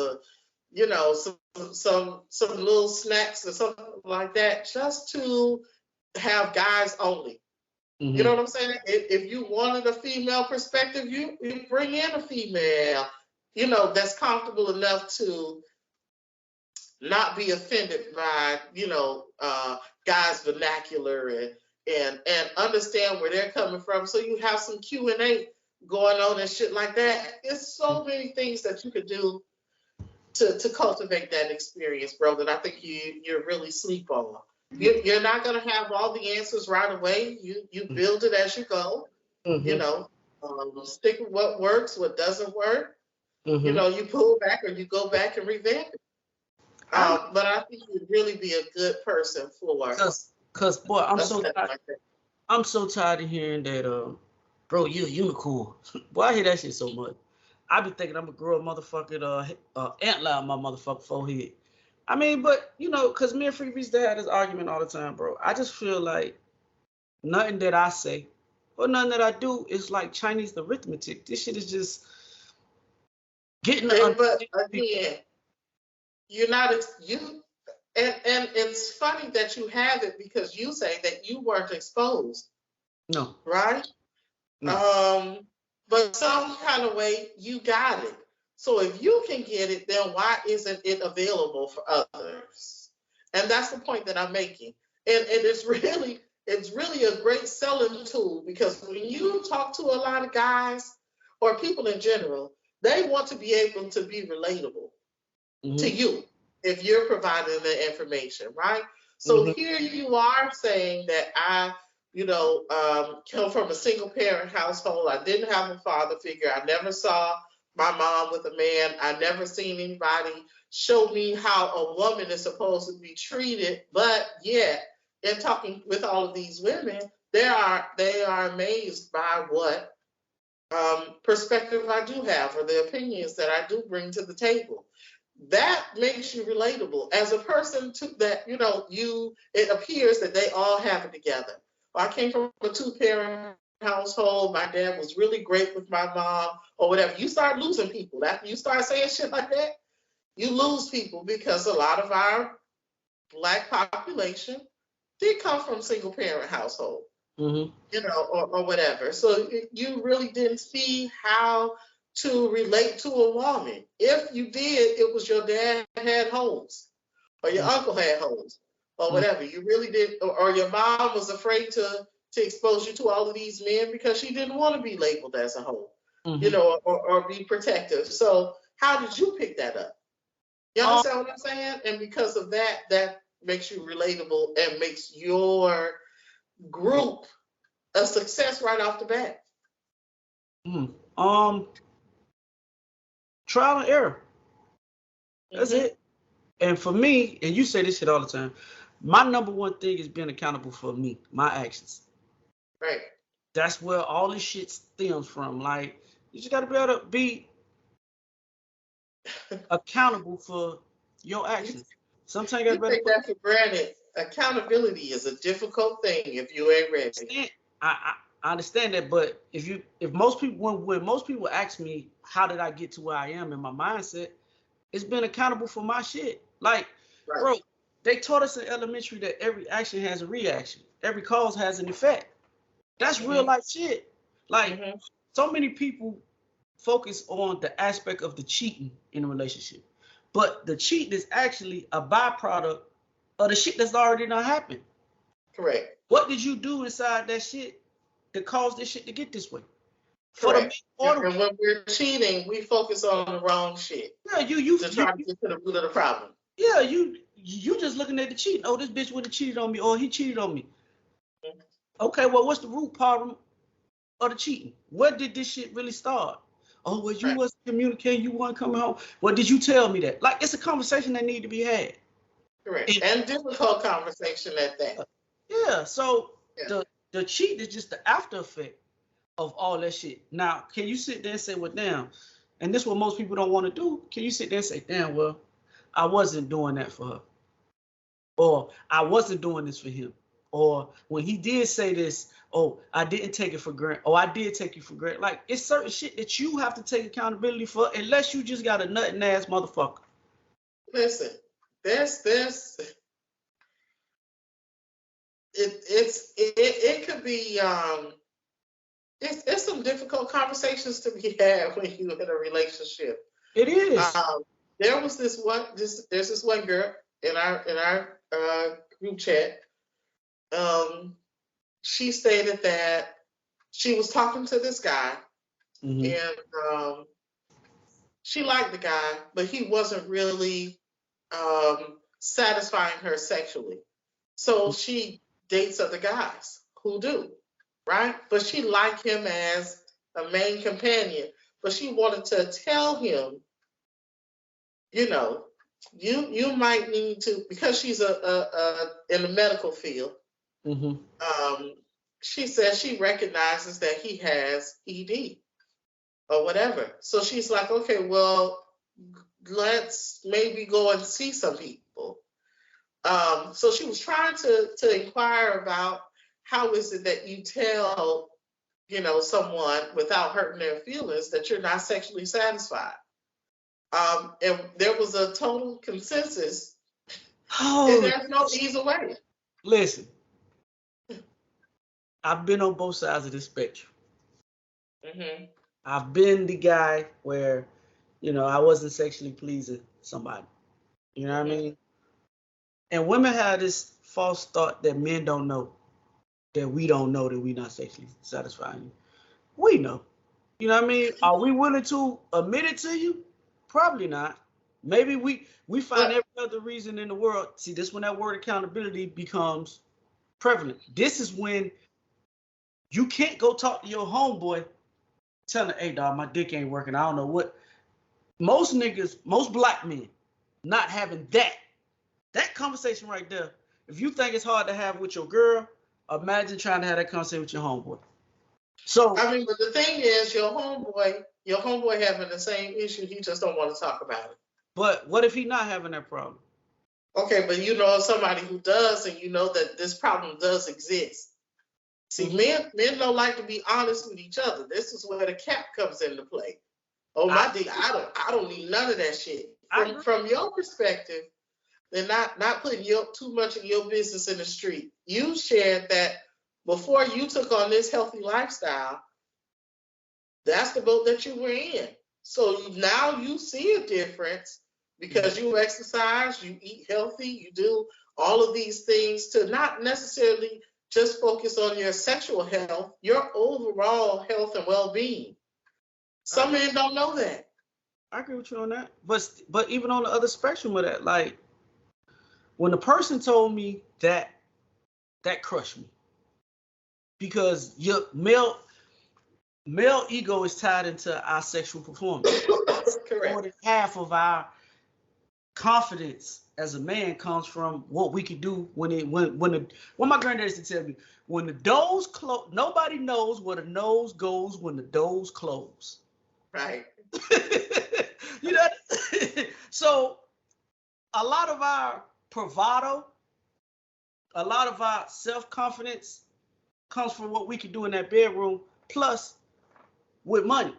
you know, some little snacks or something like that, just to have guys only. You know what I'm saying? If you wanted a female perspective, you bring in a female, you know, that's comfortable enough to not be offended by, you know, guys' vernacular and understand where they're coming from. So you have some Q&A going on and shit like that. There's so many things that you could do to cultivate that experience, bro, that I think you're really sleep on. You're not going to have all the answers right away. You build it as you go. You know, stick with what works, what doesn't work. You know, you pull back or you go back and revamp it. But I think you'd really be a good person for. Cause boy, I'm a so step tired. like that. I'm so tired of hearing that. Bro, you a unicorn. Boy, I hear that shit so much. I be thinking I'm a girl motherfucking antler on my motherfucking forehead. I mean, but you know, cause me and Freak used to have this argument all the time, bro. I just feel like nothing that I say or nothing that I do is like Chinese arithmetic. This shit is just getting But again, you're not you. And it's funny that you have it because you say that you weren't exposed. No. Right? No. But some kind of way you got it. So if you can get it, then why isn't it available for others? And that's the point that I'm making. And it's really a great selling tool because when you talk to a lot of guys or people in general, they want to be able to be relatable to you if you're providing the information, right? So here you are saying that I, come from a single parent household. I didn't have a father figure. I never saw my mom with a man. I never seen anybody show me how a woman is supposed to be treated. But yet, in talking with all of these women, they are amazed by what perspective I do have or the opinions that I do bring to the table. That makes you relatable as a person that, it appears that they all have it together. I came from a 2-parent household. My dad was really great with my mom or whatever. You start losing people. After you start saying shit like that, you lose people because a lot of our Black population did come from single parent household, or whatever. So you really didn't see how to relate to a woman. If you did, it was your dad had hoes or your uncle had hoes or whatever. You really did, or your mom was afraid to expose you to all of these men because she didn't want to be labeled as a hoe, or be protective. So how did you pick that up? You understand what I'm saying? And because of that, that makes you relatable and makes your group a success right off the bat. Trial and error. That's it. And for me, and you say this shit all the time, my number one thing is being accountable for me, my actions. Right. That's where all this shit stems from. Like, you just gotta be able to be accountable for your actions. Sometimes you gotta take that for granted. Accountability is a difficult thing if you ain't ready. I understand that, but if most people when most people ask me how did I get to where I am in my mindset, it's been accountable for my shit. Like, bro, they taught us in elementary that every action has a reaction, every cause has an effect. That's real life shit. Like, so many people focus on the aspect of the cheating in a relationship, but the cheating is actually a byproduct of the shit that's already done happened. Correct. What did you do inside that shit that caused this shit to get this way? Correct. And when we're cheating, we focus on the wrong shit. Yeah, you try to get to the root of the problem. Yeah, you just looking at the cheating. Oh, this bitch would have cheated on me, or he cheated on me. Okay, well, what's the root problem of the cheating? Where did this shit really start? Oh, well, you wasn't communicating, you weren't coming home. Well, did you tell me that? Like, it's a conversation that need to be had. Correct. And difficult conversation at that. Yeah, so the cheat is just the after effect of all that shit. Now, can you sit there and say, well, damn, and this is what most people don't want to do. Can you sit there and say, damn, well, I wasn't doing that for her. Or I wasn't doing this for him. Or when he did say this, oh, I didn't take it for granted. Oh, I did take you for granted. Like, it's certain shit that you have to take accountability for unless you just got a nut and ass motherfucker. Listen, there's it could be it's some difficult conversations to be had when you're in a relationship. It is. There was there's this one girl in our group chat. She stated that she was talking to this guy, and she liked the guy, but he wasn't really satisfying her sexually. So she dates other guys who do, right? But she liked him as a main companion. But she wanted to tell him, you might need to, because she's in the medical field. She says she recognizes that he has ED or whatever. So she's like, okay, well, let's maybe go and see some people. So she was trying to inquire about how is it that you tell, someone without hurting their feelings that you're not sexually satisfied. And there was a total consensus, and there's no easy way. Listen, I've been on both sides of the spectrum. I've been the guy where, I wasn't sexually pleasing somebody. You know what I mean? And women have this false thought that men don't know, that we don't know that we're not sexually satisfying. We know. You know what I mean? Are we willing to admit it to you? Probably not. Maybe we find every other reason in the world. See, this is when that word accountability becomes prevalent. This is when you can't go talk to your homeboy, telling him, hey, dog, my dick ain't working. I don't know what. Most niggas, most black men, not having that conversation right there. If you think it's hard to have with your girl, imagine trying to have that conversation with your homeboy. So I mean, but the thing is, your homeboy having the same issue, he just don't want to talk about it. But what if he not having that problem? Okay, but you know somebody who does, and you know that this problem does exist. See, men don't like to be honest with each other. This is where the cap comes into play. Oh my dick, I don't need none of that shit. From your perspective, they're not putting too much of your business in the street. You shared that before you took on this healthy lifestyle, that's the boat that you were in. So now you see a difference because you exercise, you eat healthy, you do all of these things to not necessarily just focus on your sexual health, your overall health and well-being. Some men don't know that. I agree with you on that. But even on the other spectrum of that, like when the person told me that crushed me. Because your male ego is tied into our sexual performance. Correct. More than half of our confidence as a man comes from what we can do what my granddad used to tell me, when the doors close, nobody knows where the nose goes when the doors close. Right. You know? So a lot of our bravado, a lot of our self-confidence comes from what we can do in that bedroom, plus with money.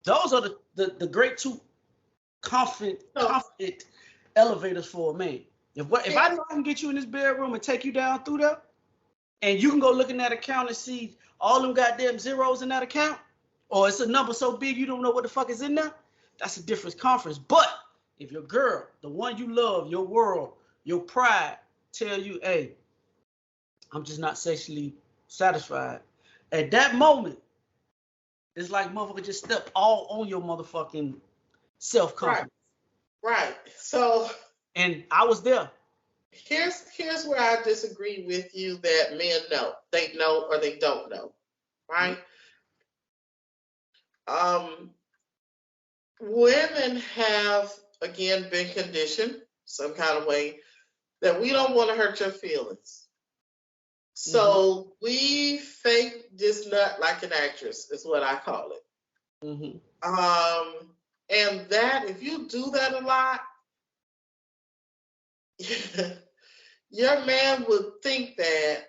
Those are the great two confident elevators for a man. If I know I can get you in this bedroom and take you down through there, and you can go look in that account and see all them goddamn zeros in that account, or it's a number so big you don't know what the fuck is in there, that's a different conference. But if your girl, the one you love, your world, your pride, tell you, hey, I'm just not sexually satisfied, at that moment, it's like motherfucker just stepped all on your motherfucking self-confidence. Right. So, and I was there. Here's where I disagree with you that men know. They know or they don't know. Right? Women have, again, been conditioned some kind of way that we don't want to hurt your feelings. So we fake this nut like an actress is what I call it. And that, if you do that a lot, your man would think that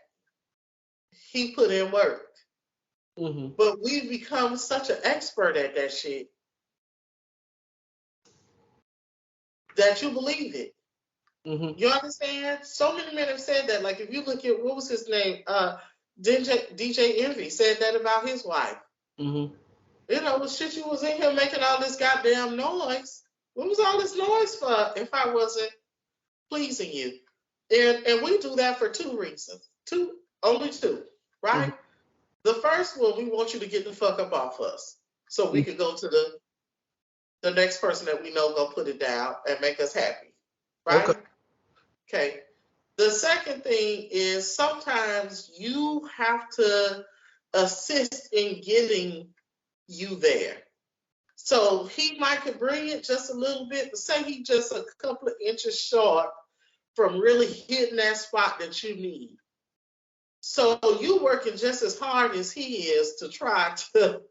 he put in work. But we've become such an expert at that shit. that you believe it. Mm-hmm. You understand? So many men have said that. Like if you look at what was his name, DJ Envy said that about his wife. Mm-hmm. You know, shit, you was in here making all this goddamn noise. What was all this noise for if I wasn't pleasing you? And we do that for two reasons. Only two, right? Mm-hmm. The first one, we want you to get the fuck up off us. So we could go to the next person that we know gonna put it down and make us happy. Right? Okay. The second thing is sometimes you have to assist in getting you there. So he might could bring it just a little bit, but say he just a couple of inches short from really hitting that spot that you need. So you working just as hard as he is to try to,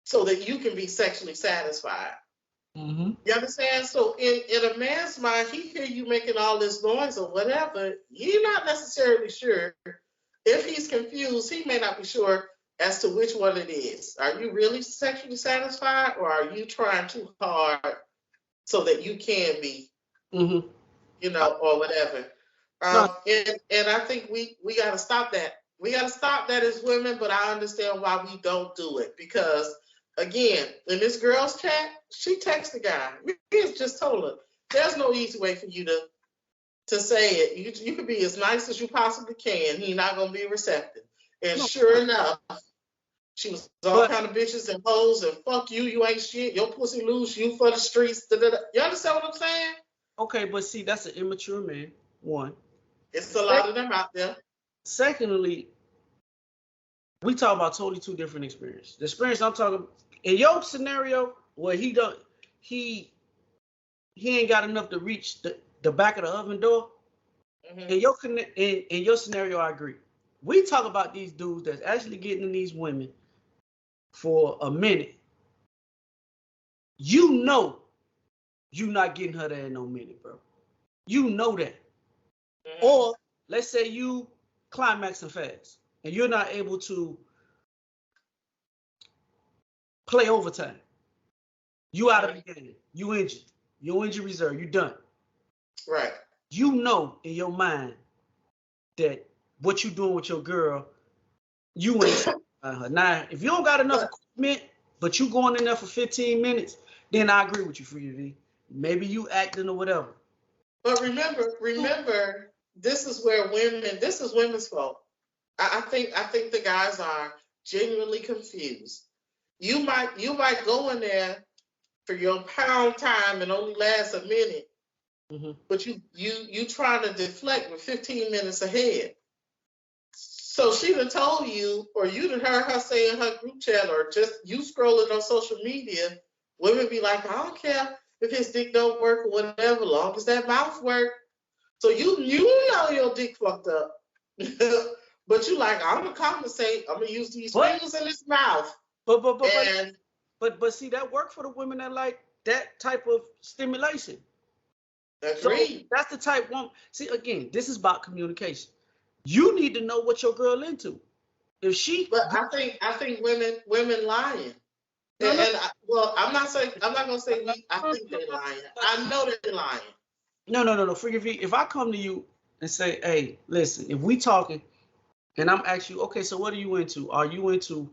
so that you can be sexually satisfied. Mm-hmm. You understand? So in a man's mind, he hear you making all this noise or whatever, he's not necessarily sure. If he's confused, he may not be sure as to which one it is. Are you really sexually satisfied, or are you trying too hard so that you can be, Mm-hmm. you know, or whatever? No. And I think we got to stop that. We got to stop that as women, but I understand why we don't do it because, again, in this girl's chat, she texted the guy. We just told her there's no easy way for you to say it. You can be as nice as you possibly can. He's not gonna be receptive. And sure enough, she was all kind of bitches and hoes and fuck you, you ain't shit, your pussy loose, you for the streets. Da, da, da. You understand what I'm saying? Okay, but see, that's an immature man. One. It's a lot of them out there. Secondly, we talk about totally two different experiences. The experience I'm talking in your scenario where he ain't got enough to reach the back of the oven door. Mm-hmm. In your scenario, I agree. We talk about these dudes that's actually getting in these women for a minute. You know you not getting her there in no minute, bro. You know that. Mm-hmm. Or let's say you climaxing fast and you're not able to play overtime. You out of the game. You injured. Your injury reserve. You done. Right. You know in your mind that what you doing with your girl, you ain't her. Now, if you don't got enough equipment, but you going in there for 15 minutes, then I agree with you, Free V. Maybe you acting or whatever. But remember, this is women's fault. I think the guys are genuinely confused. You might go in there for your pound time and only last a minute, mm-hmm. But you trying to deflect with 15 minutes ahead. So she done told you, or you done heard her say in her group chat, or just you scrolling on social media, women be like, I don't care if his dick don't work or whatever, long as that mouth work. So you know your dick fucked up. But you like, I'm gonna compensate, I'm gonna use these fingers in his mouth. But see, that worked for the women that like that type of stimulation. Agreed. So that's the type one. See, again, this is about communication. You need to know what your girl into. If she, but I think women lying. I'm not gonna say I think they're lying. I know they're lying. No. Forgive me. If I come to you and say, hey, listen, if we talking, and I'm asking you, okay, so what are you into? Are you into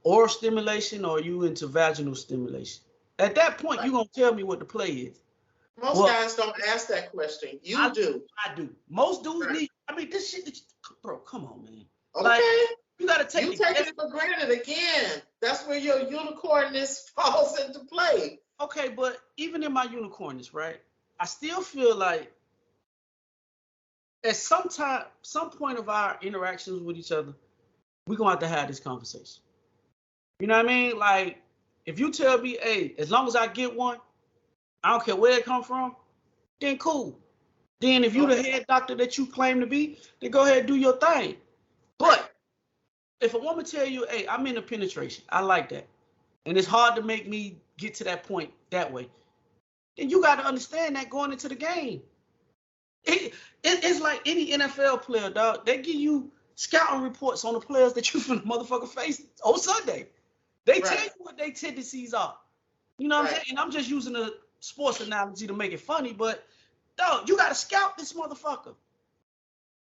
oral stimulation or are you into vaginal stimulation? At that point, you're gonna tell me what the play is. Most guys don't ask that question. I do. Most dudes need. I mean, this shit, bro. Come on, man. Okay. Like, you gotta take. You take it for granted again. That's where your unicornness falls into play. Okay, but even in my unicornness, right? I still feel like at some point of our interactions with each other, we're gonna have this conversation. You know what I mean? Like, if you tell me, hey, as long as I get one, I don't care where it come from, then cool. Then if you the head doctor that you claim to be, then go ahead and do your thing. But if a woman tell you, hey, I'm into penetration, I like that, and it's hard to make me get to that point that way, then you got to understand that going into the game. It's like any NFL player, dog. They give you scouting reports on the players that you finna motherfucker face on Sunday. They tell you what their tendencies are. You know what I'm saying? And I'm just using a sports analogy to make it funny, but dog, you got to scout this motherfucker.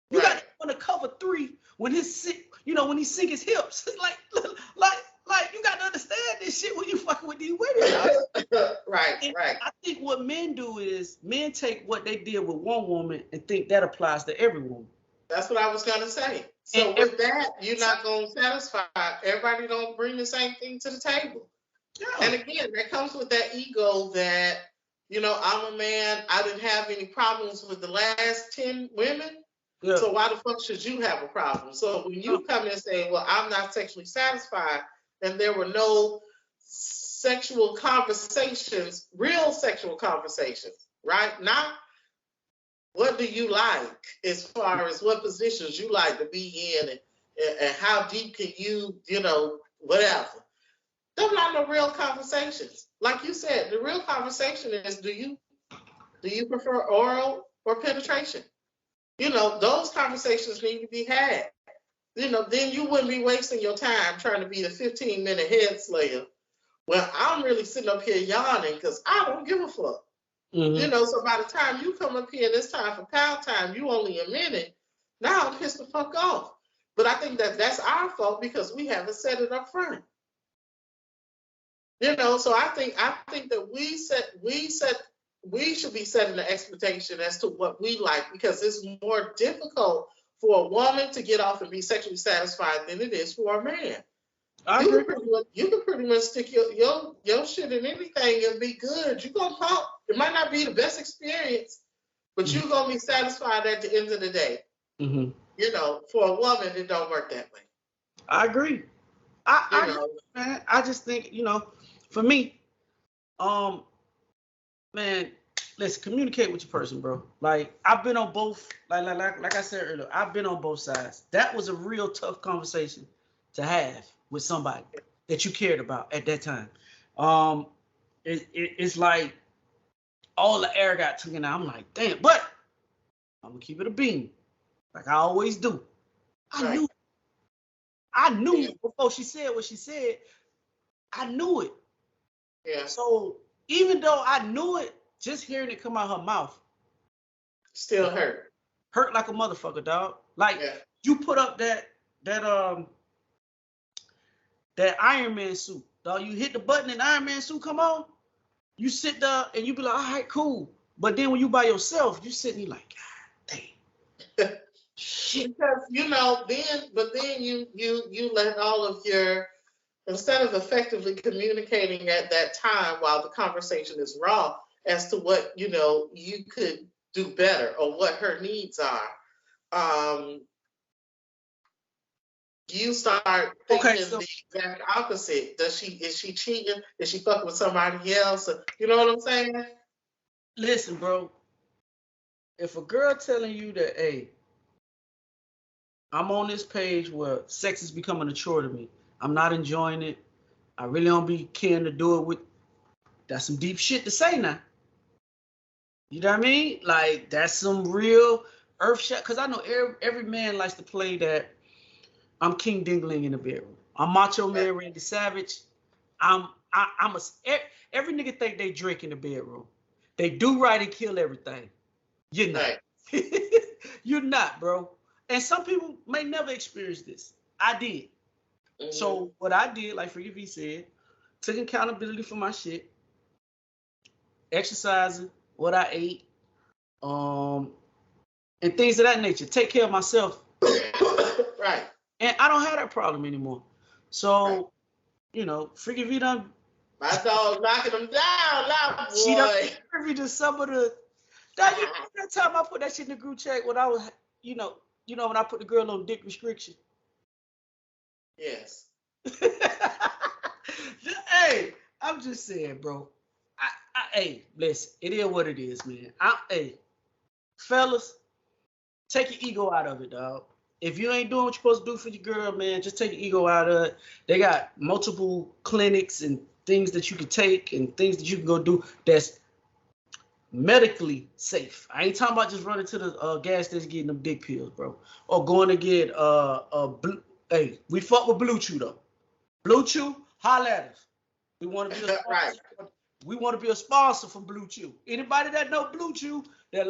You got to want to cover 3 when when he sink his hips. like you got to understand this shit when you fucking with these women. Right. I think what men do is men take what they did with one woman and think that applies to every woman. That's what I was gonna say. So and with that, you're not gonna satisfy. Everybody don't bring the same thing to the table. Yeah. And again, that comes with that ego that, I'm a man. I didn't have any problems with the last 10 women. Yeah. So why the fuck should you have a problem? So when you come in and say, well, I'm not sexually satisfied, and there were no sexual conversations, real sexual conversations, right? Not what do you like as far as what positions you like to be in and how deep can you, whatever. They're not no real conversations. Like you said, the real conversation is do you prefer oral or penetration? Those conversations need to be had. Then you wouldn't be wasting your time trying to be the 15-minute head slayer. Well, I'm really sitting up here yawning because I don't give a fuck. Mm-hmm. So by the time you come up here and it's time for pound time, you only a minute. Now I'm pissed the fuck off. But I think that's our fault because we haven't set it up front. So I think that we should be setting the expectation as to what we like, because it's more difficult for a woman to get off and be sexually satisfied than it is for a man. You can pretty much stick your shit in anything and be good. You're gonna pump. It might not be the best experience, but you're gonna be satisfied at the end of the day. Mm-hmm. For a woman, it don't work that way. I agree. I agree, man. I just think, for me, man, let's communicate with your person, bro. Like, I've been on both, like I said earlier, I've been on both sides. That was a real tough conversation to have with somebody that you cared about at that time. It's like all the air got taken out. I'm like, damn, but I'm gonna keep it a beam, like I always do. I knew before she said what she said. I knew it. Yeah. So even though I knew it, just hearing it come out her mouth still hurt. Hurt like a motherfucker, dog. Like you put up that Iron Man suit, dog. You hit the button and Iron Man suit come on. You sit there and you be like, all right, cool. But then when you by yourself, you sit and you like, God damn. Shit. Because then you let all of your, instead of effectively communicating at that time while the conversation is raw as to what you could do better or what her needs are, you start thinking the exact opposite. Is she cheating? Is she fucking with somebody else? You know what I'm saying? Listen, bro. If a girl telling you that, hey, I'm on this page where sex is becoming a chore to me, I'm not enjoying it, I really don't be caring to do it with, that's some deep shit to say now. You know what I mean? Like, that's some real earth shit. Because I know every man likes to play that I'm King Dingling in the bedroom. I'm Macho Man Randy Savage. Every nigga think they drink in the bedroom. They do right and kill everything. You're not. Right. You're not, bro. And some people may never experience this. I did. Mm-hmm. So what I did, like Freaky V said, took accountability for my shit, exercising, what I ate, and things of that nature. Take care of myself. Right. And I don't have that problem anymore. So, Freaky V done. My dog knocking them down, loud boy. She done privy to some of the. That time I put that shit in the group chat when I was, when I put the girl on dick restriction. Yes. Hey, I'm just saying, bro. Hey, listen, it is what it is, man. Hey, fellas, take your ego out of it, dog. If you ain't doing what you're supposed to do for your girl, man, just take your ego out of it. They got multiple clinics and things that you can take and things that you can go do that's medically safe. I ain't talking about just running to the gas station getting them dick pills, bro. Or going to get hey, we fuck with Blue Chew though. Blue Chew, holla at us. We want to be a right. we want to be a sponsor from Blue Chew. Anybody that know Blue Chew, that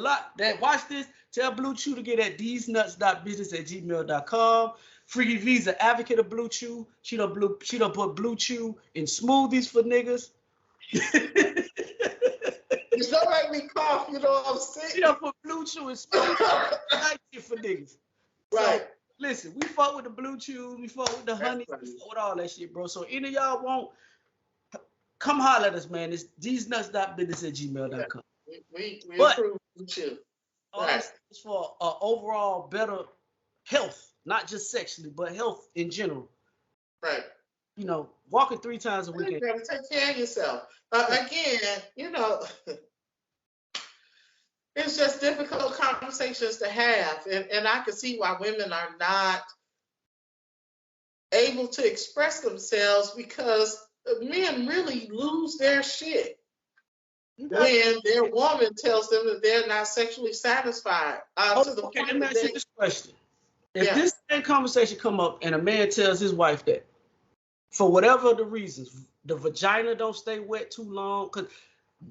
watch this, tell Blue Chew to get at thesenuts.business@gmail.com. Freaky V's an advocate of Blue Chew. She done put Blue Chew in smoothies for niggas. You don't make me cough, you know what I'm saying? She done put Blue Chew in smoothies. Nice shit for niggas. Right. So, listen, we fuck with the Blue Chew, we fuck with the honey, we fuck with all that shit, bro. So any of y'all want, come holler at us, man. It's thesenuts.business@gmail.com. We approve Blue Chew. Right. It's for overall better health, not just sexually, but health in general. Right. You know, walking 3 times a week. You gotta take care of yourself. Again, you know, it's just difficult conversations to have. And I can see why women are not able to express themselves, because men really lose their shit when their woman tells them that they're not sexually satisfied. To the point let me ask you this question. If Yeah. this same conversation come up and a man tells his wife that, for whatever the reasons, the vagina don't stay wet too long, because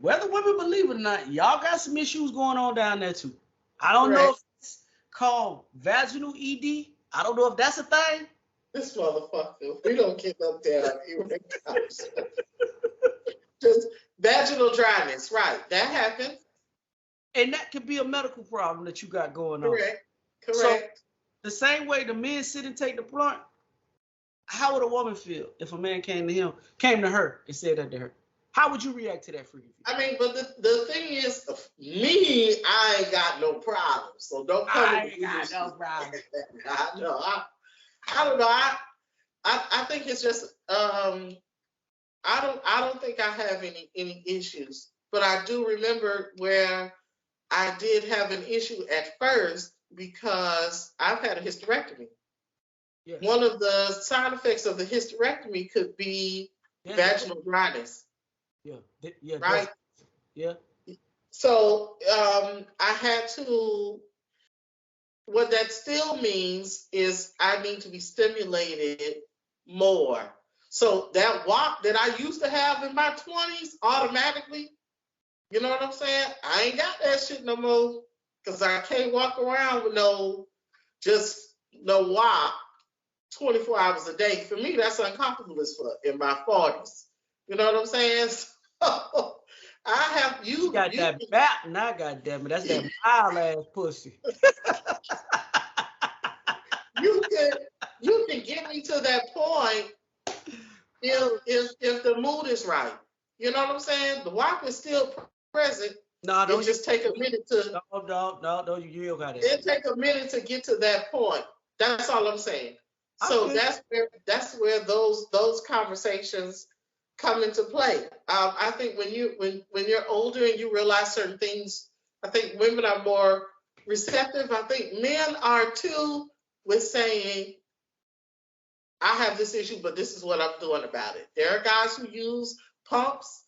whether women believe it or not, y'all got some issues going on down there too. I don't know if it's called vaginal ED. I don't know if that's a thing. This motherfucker, we don't get up there. Just vaginal dryness, right? That happens. And that could be a medical problem that you got going on. Correct. So, the same way the men sit and take the blunt, how would a woman feel if a man came to her and said that to her? How would you react to that, Freaky? I mean, but the thing is, me, I ain't got no problem. So don't come. I ain't got no problem. I know. I don't know. I think it's just I don't think I have any issues, but I do remember where I did have an issue at first because I've had a hysterectomy. Yeah. One of the side effects of the hysterectomy could be vaginal dryness. Yeah. Yeah. Right. Yeah. So I had to. What that still means is I need to be stimulated more. So that walk that I used to have in my 20s automatically, you know what I'm saying? I ain't got that shit no more, because I can't walk around with no walk 24 hours a day. For me, that's uncomfortable as fuck in my 40s. You know what I'm saying? So I have you got that bat now, goddamn it. That's that mild ass pussy. You can get me to that point if the mood is right. You know what I'm saying? The walk is still present. No, don't just take a minute to. No, you got it. It take a minute to get to that point. That's all I'm saying. So that's where those conversations come into play. I think when you're older and you realize certain things, I think women are more receptive. I think men are too, with saying, I have this issue, but this is what I'm doing about it. There are guys who use pumps.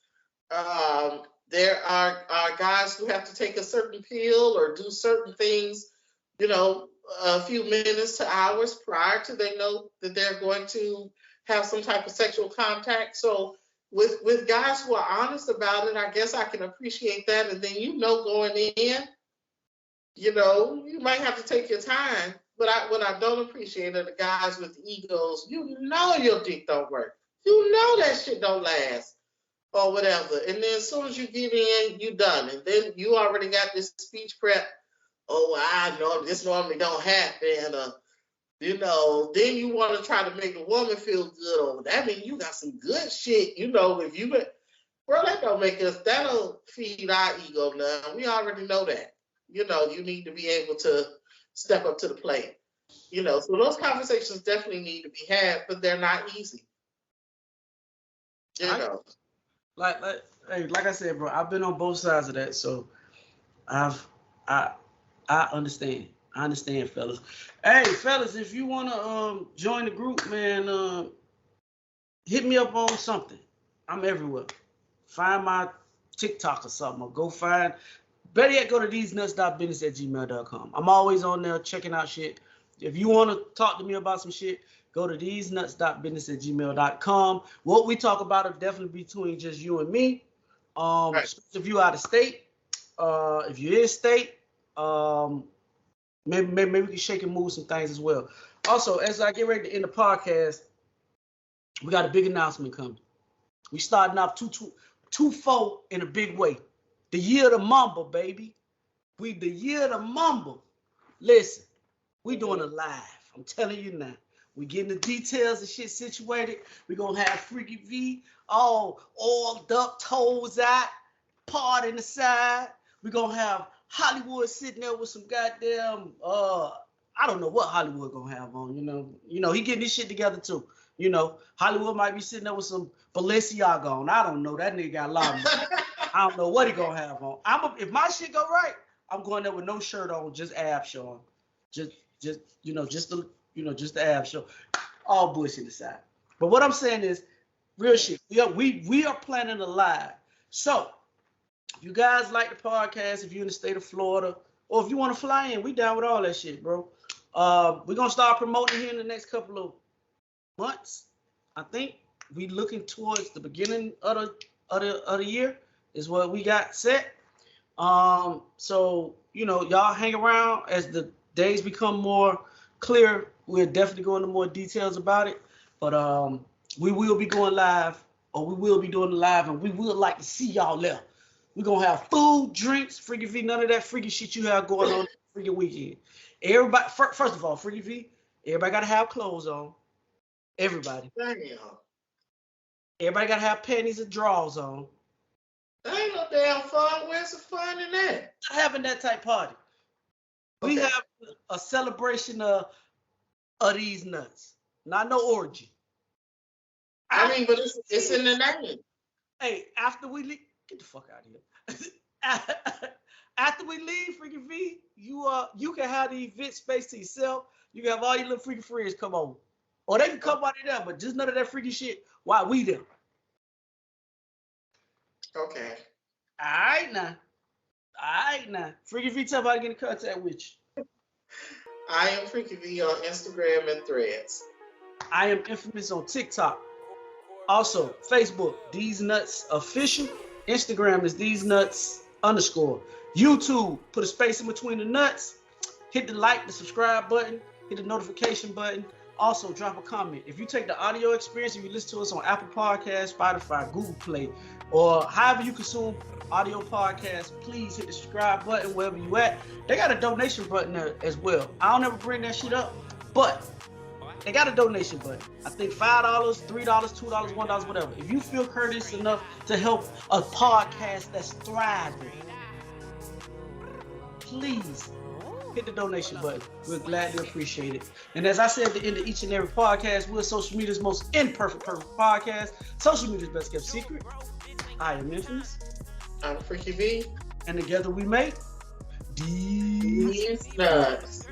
There are guys who have to take a certain pill or do certain things, a few minutes to hours prior to they know that they're going to have some type of sexual contact. So with guys who are honest about it, I guess I can appreciate that. And then, going in, you might have to take your time. But what I don't appreciate are the guys with egos. Your dick don't work. That shit don't last or whatever. And then as soon as you get in, you done. And then you already got this speech prep. Oh, I know this normally don't happen. Then you want to try to make a woman feel good over that. I mean, you got some good shit, if you, that don't feed our ego now. We already know that. You need to be able to step up to the plate. So those conversations definitely need to be had, but they're not easy. Like I said, bro, I've been on both sides of that, so I understand. I understand, fellas. Hey, fellas, if you wanna join the group, man, hit me up on something. I'm everywhere. Find my TikTok or something, or go find. Better yet, go to thesenuts.business@gmail.com. I'm always on there checking out shit. If you want to talk to me about some shit, go to thesenuts.business@gmail.com. What we talk about is definitely between just you and me. Right. If you out of state, if you're in state, maybe we can shake and move some things as well. Also, as I get ready to end the podcast, we got a big announcement coming. We starting off 2-4 in a big way. The year of the Mamba, baby. We the year of the Mamba. Listen, we doing a live. I'm telling you now. We getting the details and shit situated. We gonna have Freaky V all oiled up, toes out, part in the side. We gonna have Hollywood sitting there with some goddamn I don't know what Hollywood gonna have on. You know he getting this shit together too. You know, Hollywood might be sitting there with some Balenciaga on. I don't know. That nigga got a lot of money. I don't know what he gonna have on. If my shit go right, I'm going there with no shirt on, just abs showing. Just the abs show. All bullshit aside. But what I'm saying is, real shit. We are planning a live. So, if you guys like the podcast, if you're in the state of Florida, or if you want to fly in, we down with all that shit, bro. We're gonna start promoting here in the next couple of months. I think we looking towards the beginning of the year is what we got set. So y'all hang around as the days become more clear. We'll definitely go into more details about it. But we will be going live, or we will be doing the live, and we would like to see y'all there. We're gonna have food, drinks, Freaky V, none of that freaky shit you have going on freaky weekend. Everybody, first of all, Freaky V, everybody gotta have clothes on. Everybody. Damn. Everybody gotta have panties and drawers on. That ain't no damn fun. Where's the fun in that? Not having that type party. We have a celebration of these nuts. Not no orgy. I mean, but it's in the name. Hey, after we leave, get the fuck out of here. After we leave, Freaky V, you can have the event space to yourself. You can have all your little freaky friends come over. Or they can come out of there, but just none of that freaky shit while we there. Okay. All right now. Freaky V, tell me how to get in contact with you. I am Freaky V on Instagram and Threads. I am infamous on TikTok. Also, Facebook, Theze Nutz Official. Instagram is Theze Nutz _. YouTube, put a space in between the nuts. Hit the like, the subscribe button. Hit the notification button. Also, drop a comment. If you take the audio experience, if you listen to us on Apple Podcasts, Spotify, Google Play, or however you consume audio podcasts, please hit the subscribe button wherever you at. They got a donation button there as well. I don't ever bring that shit up, but they got a donation button. I think $5, $3, $2, $1, whatever. If you feel courteous enough to help a podcast that's thriving, please hit the donation button. We'll gladly appreciate it. And as I said at the end of each and every podcast, we're social media's most imperfect podcast. Social media's best kept secret. I am Infamous. I'm Freaky V. And together we make Theze Nutz.